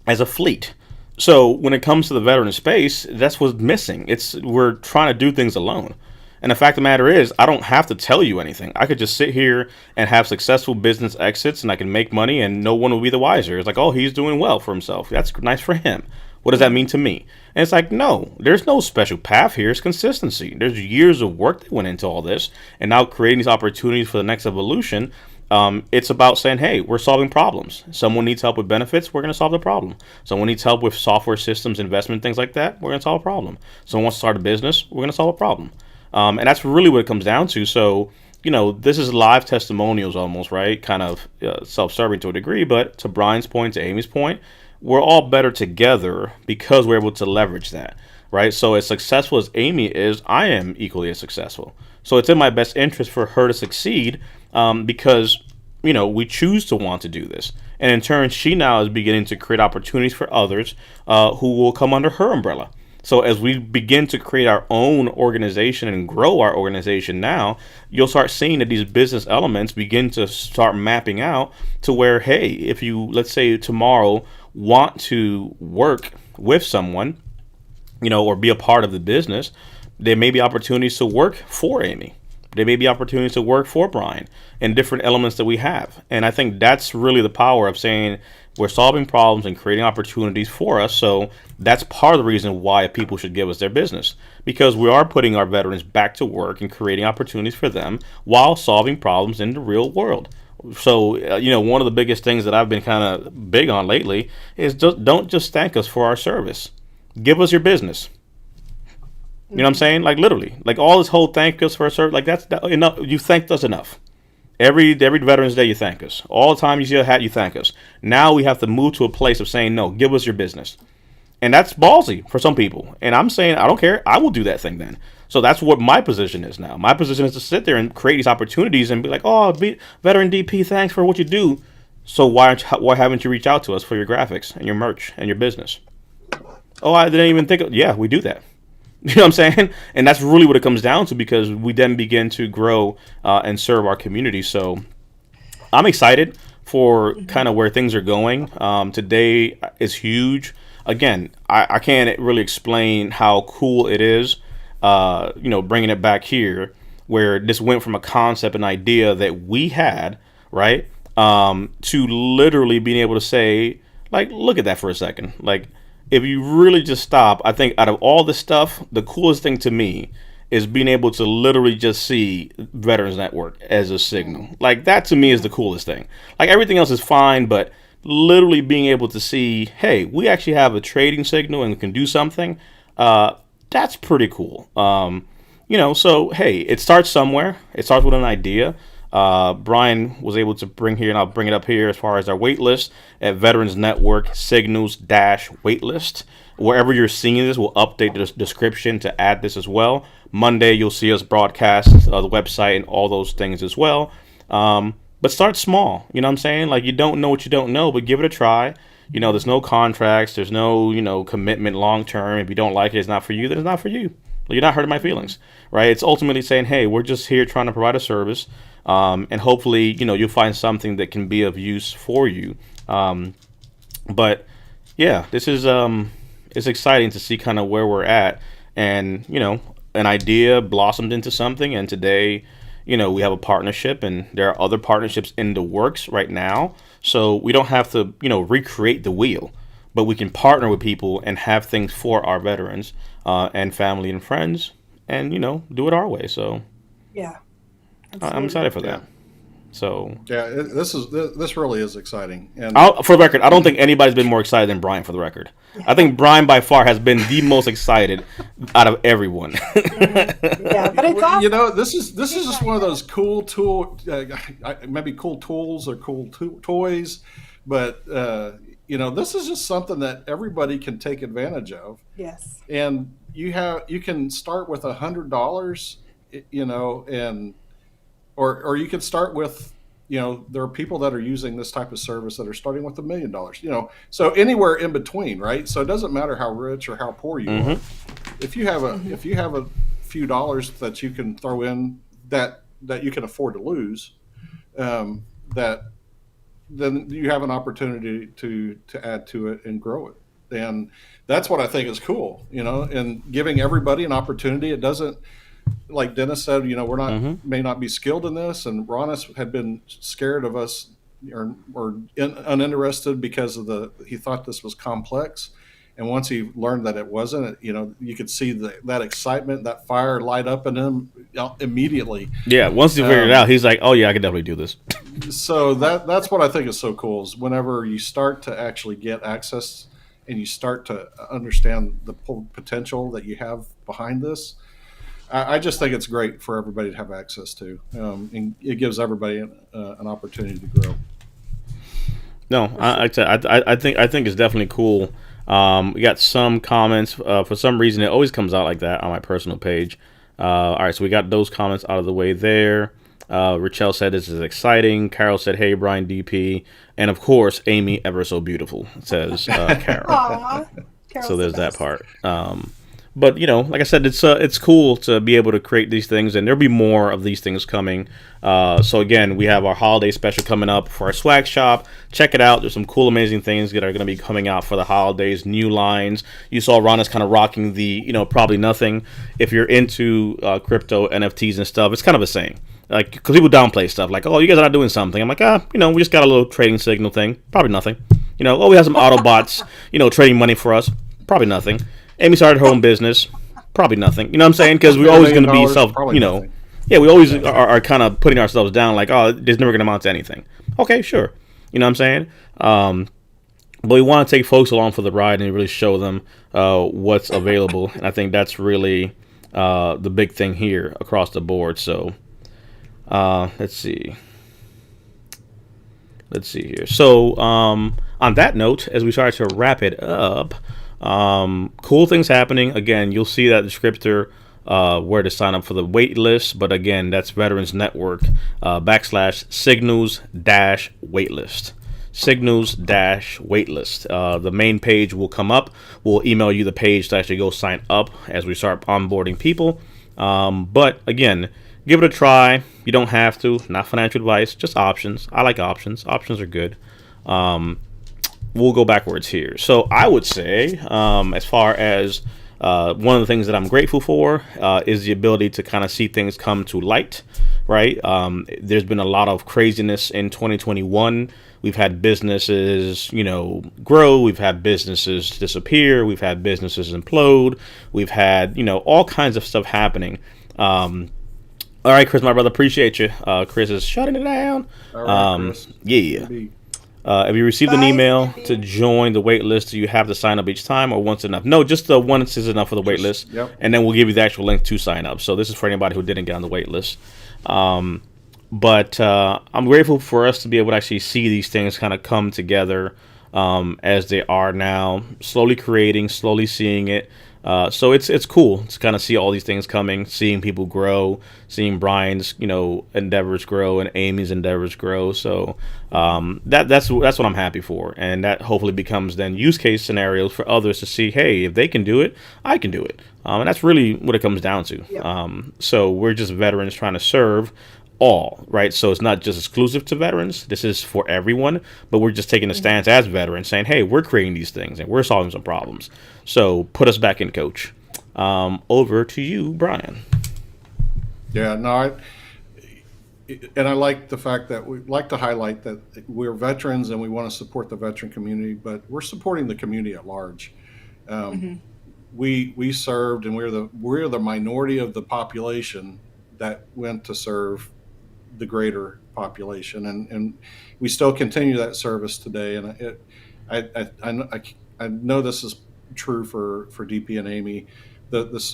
as a fleet. So when it comes to the veteran space, that's what's missing. We're trying to do things alone. And the fact of the matter is, I don't have to tell you anything. I could just sit here and have successful business exits, and I can make money, and no one will be the wiser. It's like, oh, he's doing well for himself. That's nice for him. What does that mean to me? And it's like, no, there's no special path here. It's consistency. There's years of work that went into all this, and now creating these opportunities for the next evolution. It's about saying, hey, we're solving problems. Someone needs help with benefits, we're going to solve the problem. Someone needs help with software systems, investment, things like that, we're going to solve a problem. Someone wants to start a business, we're going to solve a problem. And that's really what it comes down to. So, this is live testimonials almost, right? Kind of self-serving to a degree, but to Brian's point, to Amy's point, we're all better together because we're able to leverage that, right? So as successful as Amy is, I am equally as successful. So it's in my best interest for her to succeed because, we choose to want to do this. And in turn, she now is beginning to create opportunities for others who will come under her umbrella. So as we begin to create our own organization and grow our organization now, you'll start seeing that these business elements begin to start mapping out to where, hey, if you, let's say tomorrow, want to work with someone, or be a part of the business, there may be opportunities to work for Amy. There may be opportunities to work for Brian and different elements that we have. And I think that's really the power of saying we're solving problems and creating opportunities for us. So that's part of the reason why people should give us their business, because we are putting our veterans back to work and creating opportunities for them while solving problems in the real world. So, one of the biggest things that I've been kind of big on lately is don't just thank us for our service. Give us your business. You know what I'm saying? Like literally, like all this whole thank us for our service, like that's enough. You thanked us enough. Every Veterans Day, you thank us. All the time you see a hat, you thank us. Now we have to move to a place of saying, no, give us your business. And that's ballsy for some people. And I'm saying, I don't care. I will do that thing then. So that's what my position is now. My position is to sit there and create these opportunities and be like, oh, Veteran DP, thanks for what you do. So why haven't you reached out to us for your graphics and your merch and your business? Oh, I didn't even think of, yeah, we do that. You know what I'm saying? And that's really what it comes down to, because we then begin to grow and serve our community. So I'm excited for kind of where things are going. Today is huge. Again, I can't really explain how cool it is, bringing it back here, where this went from a concept, an idea that we had, right, to literally being able to say, like, look at that for a second. Like, if you really just stop, I think out of all this stuff, the coolest thing to me is being able to literally just see Veterans Network as a signal. Like, that to me is the coolest thing. Like, everything else is fine, but literally being able to see, hey, we actually have a trading signal and we can do something, that's pretty cool. So, hey, it starts somewhere. It starts with an idea. Brian was able to bring here, and I'll bring it up here as far as our wait list at Veterans Network Signals-waitlist. Wherever you're seeing this, we'll update the description to add this as well. Monday, you'll see us broadcast the website and all those things as well. But start small. You know what I'm saying? Like, you don't know what you don't know, but give it a try. There's no contracts. There's no, commitment long term. If you don't like it, it's not for you, then it's not for you. You're not hurting my feelings, right? It's ultimately saying, hey, we're just here trying to provide a service. And hopefully, you'll find something that can be of use for you. But yeah, this is, it's exciting to see kind of where we're at, and, an idea blossomed into something. And today, we have a partnership, and there are other partnerships in the works right now. So we don't have to, recreate the wheel, but we can partner with people and have things for our veterans and family and friends, and do it our way. So Yeah. I'm excited for that. So Yeah, this really is exciting. And for the record, I don't think anybody's been more excited than Brian. For the record, I think Brian by far has been the most excited out of everyone. Yeah, but it's awesome. this is just one of those cool maybe cool tools or cool toys, but this is just something that everybody can take advantage of. Yes. And you can start with $100, and or you can start with, there are people that are using this type of service that are starting with $1 million, so anywhere in between, right? So it doesn't matter how rich or how poor you are. If you have a few dollars that you can throw in that you can afford to lose, then you have an opportunity to add to it and grow it. And that's what I think is cool, and giving everybody an opportunity. It doesn't, like Dennis said, we're not may not be skilled in this, and Ronis had been scared of us or uninterested because he thought this was complex. And once he learned that it wasn't, you could see that excitement, that fire light up in him immediately. Yeah, once he figured it out, he's like, "Oh yeah, I can definitely do this." So that's what I think is so cool, is whenever you start to actually get access and you start to understand the potential that you have behind this. I just think it's great for everybody to have access to, and it gives everybody an opportunity to grow. No, I think it's definitely cool. We got some comments. For some reason, it always comes out like that on my personal page. All right, so we got those comments out of the way there. Richelle said this is exciting. Carol said, "Hey, Brian DP," and of course, Amy ever so beautiful, says Carol. Aww. So there's that part. But like I said, it's cool to be able to create these things, and there'll be more of these things coming. So again, we have our holiday special coming up for our swag shop. Check it out. There's some cool, amazing things that are going to be coming out for the holidays. New lines. You saw Ron is kind of rocking the probably nothing. If you're into crypto, NFTs and stuff, it's kind of a saying. Like, because people downplay stuff like, "Oh, you guys are not doing something." I'm like, we just got a little trading signal thing. Probably nothing. Oh, we have some Autobots, trading money for us. Probably nothing. Amy started her own business. Probably nothing. You know what I'm saying? Because we're always going to be nothing. Yeah, we always are kind of putting ourselves down like, "Oh, there's never going to amount to anything." Okay, sure. You know what I'm saying? But we want to take folks along for the ride and really show them what's available. And I think that's really the big thing here across the board. So let's see. Let's see here. So on that note, as we start to wrap it up, cool things happening. Again, you'll see that descriptor where to sign up for the wait list. But again, that's Veterans Network /signals-waitlist. Signals-waitlist. The main page will come up. We'll email you the page to actually go sign up as we start onboarding people. But again, give it a try. You don't have to. Not financial advice, just options. I like options. Options are good. We'll go backwards here. So I would say, as far as one of the things that I'm grateful for is the ability to kind of see things come to light, right? There's been a lot of craziness in 2021. We've had businesses, grow. We've had businesses disappear. We've had businesses implode. We've had, all kinds of stuff happening. All right, Chris, my brother, appreciate you. Chris is shutting it down. All right, Chris. Yeah. Maybe. If you received an email to join the wait list, do you have to sign up each time, or once enough? No, just the once is enough for the wait list. Yep. And then we'll give you the actual link to sign up. So this is for anybody who didn't get on the wait list. But I'm grateful for us to be able to actually see these things kind of come together as they are now, slowly creating, slowly seeing it. So it's cool to kind of see all these things coming, seeing people grow, seeing Brian's endeavors grow and Amy's endeavors grow. So that's what I'm happy for, and that hopefully becomes then use case scenarios for others to see, hey, if they can do it, I can do it, and that's really what it comes down to. Yep. So we're just veterans trying to serve all, right? So it's not just exclusive to veterans. This is for everyone, but we're just taking a stance as veterans saying, hey, we're creating these things and we're solving some problems. So put us back in, Coach. Over to you, Brian. Yeah, no, and I like the fact that we like to highlight that we're veterans and we want to support the veteran community, but we're supporting the community at large. Um, Hmm. we served, and we're the minority of the population that went to serve the greater population, and we still continue that service today. And I know this is true for DP and Amy.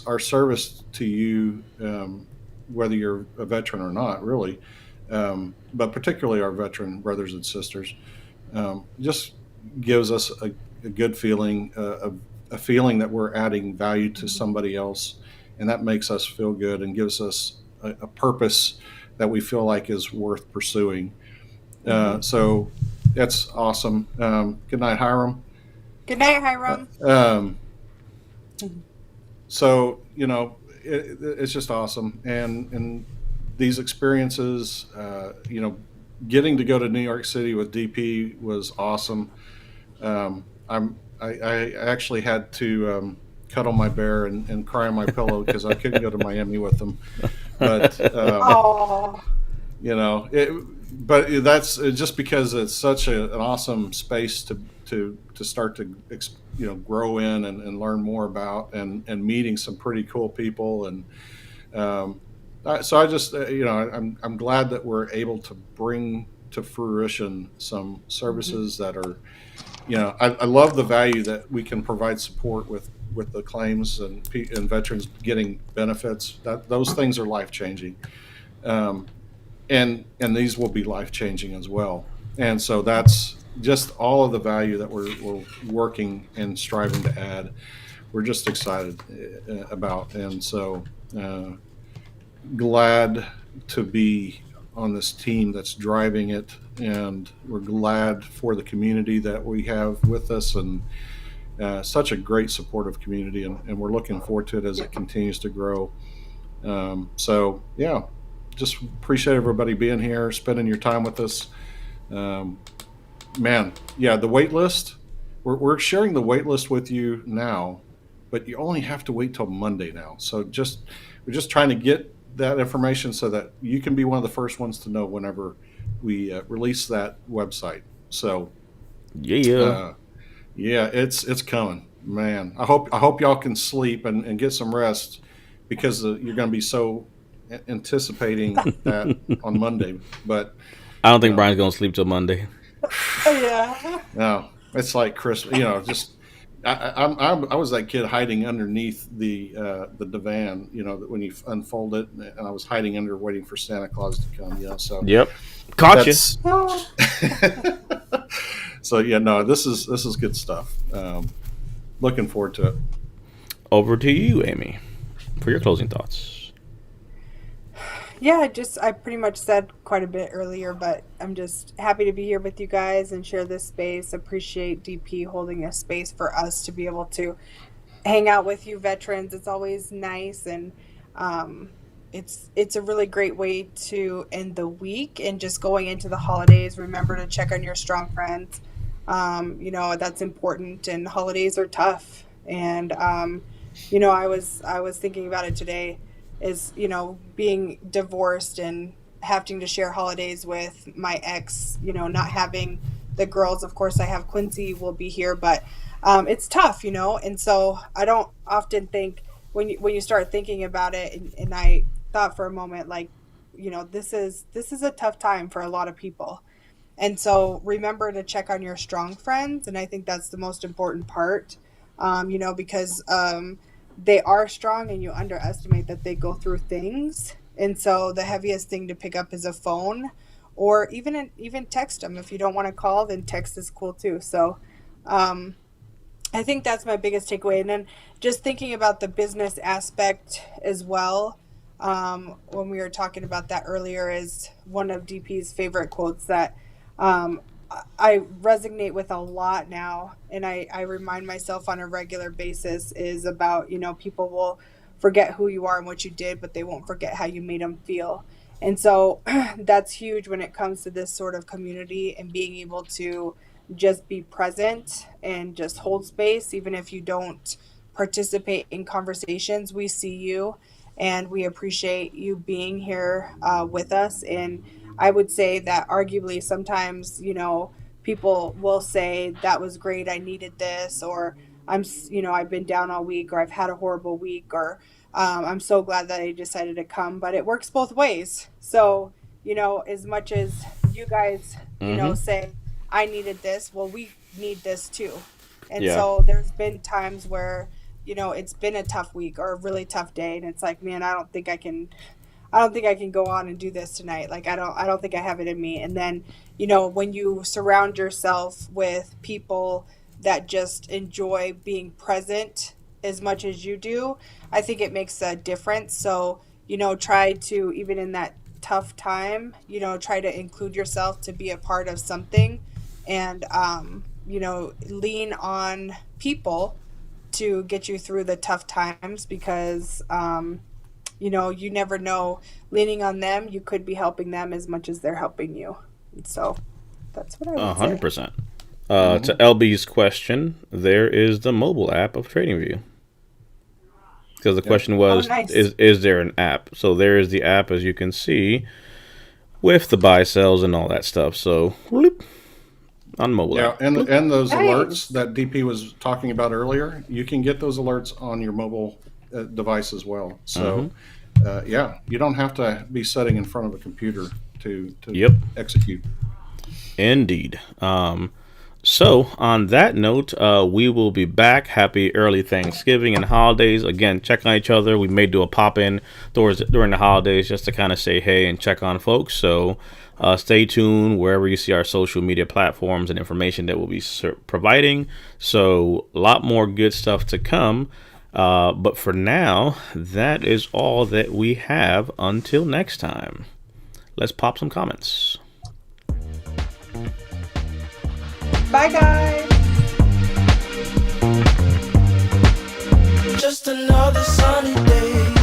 Our service to you, whether you're a veteran or not, really, but particularly our veteran brothers and sisters, just gives us a good feeling, a feeling that we're adding value to somebody else, and that makes us feel good and gives us a purpose that we feel like is worth pursuing. Hmm. So that's awesome. Good night, Hiram. Good night, Uh, Hiram. um, so it's just awesome, and these experiences, getting to go to New York City with DP was awesome. I actually had to cuddle my bear and cry on my pillow because I couldn't go to Miami with them. But Oh. you know, it, but that's just because it's such an awesome space to start to grow in and learn more about, and meeting some pretty cool people. And um, so I just I'm glad that we're able to bring to fruition some Hmm. services that are, I love the value that we can provide support with the claims and veterans getting benefits. That those things are life changing, um, and these will be life changing as well. And so that's just all of the value that we're working and striving to add. We're just excited about, and so uh, glad to be on this team that's driving it, and we're glad for the community that we have with us, and such a great supportive community, and we're looking forward to it as it continues to grow. So yeah, just appreciate everybody being here, spending your time with us. Um, Man, yeah, the wait list. We're sharing the wait list with you now, but you only have to wait till Monday now. So we're just trying to get that information so that you can be one of the first ones to know whenever we release that website. So Yeah. uh, yeah, it's coming, man. I hope y'all can sleep and get some rest, because you're going to be so anticipating that on Monday. But I don't you think know, Brian's gonna sleep till Monday. Yeah. no, it's like Christmas. Just I was that kid hiding underneath the divan. When you unfold it, and I was hiding under, waiting for Santa Claus to come. So Yep. Caught you. that's so yeah. No, this is good stuff. Looking forward to it. Over to you, Amy, for your closing thoughts. Yeah, I pretty much said quite a bit earlier, but I'm just happy to be here with you guys and share this space. Appreciate DP holding a space for us to be able to hang out with you veterans. It's always nice, and um, it's a really great way to end the week and just going into the holidays. Remember to check on your strong friends. That's important, and holidays are tough. And I was thinking about it today, is being divorced and having to share holidays with my ex, not having the girls. Of course, I have Quincy will be here, but it's tough, and so I don't often think, when you start thinking about it, and I thought for a moment, like, this is a tough time for a lot of people. And so remember to check on your strong friends. And I think that's the most important part, because they are strong, and you underestimate that they go through things. And so the heaviest thing to pick up is a phone, or even text them. If you don't want to call, then text is cool too. So um, I think that's my biggest takeaway. And then just thinking about the business aspect as well. When we were talking about that earlier, is one of DP's favorite quotes that um, I resonate with a lot now. And I remind myself on a regular basis, is about, people will forget who you are and what you did, but they won't forget how you made them feel. And so that's huge when it comes to this sort of community, and being able to just be present and just hold space, even if you don't participate in conversations. We see you, and we appreciate you being here with us. And I would say that arguably sometimes, people will say that was great, I needed this, or I've been down all week, or I've had a horrible week, or I'm so glad that I decided to come. But it works both ways. So, as much as you guys, say, I needed this, well, we need this too. And Yeah. so there's been times where, it's been a tough week or a really tough day. And it's like, man, I don't think I can go on and do this tonight. Like, I don't think I have it in me. And then, when you surround yourself with people that just enjoy being present as much as you do, I think it makes a difference. So, try to, even in that tough time, try to include yourself to be a part of something, and, lean on people to get you through the tough times, because, you never know, leaning on them, you could be helping them as much as they're helping you. And so that's what I would say. 100%. To LB's question, there is the mobile app of TradingView. Because the question was, nice. is there an app? So there is the app, as you can see, with the buy, sells, and all that stuff. So, whoop, on mobile app. And those Nice. alerts that DP was talking about earlier, you can get those alerts on your mobile device as well. So, you don't have to be sitting in front of a computer to execute. Indeed. So, on that note, we will be back. Happy early Thanksgiving and holidays. Again, check on each other. We may do a pop-in during the holidays just to kind of say hey and check on folks. So, stay tuned wherever you see our social media platforms and information that we'll be providing. So, a lot more good stuff to come. But for now, that is all that we have until next time. Let's pop some comments. Bye, guys. Just another sunny day.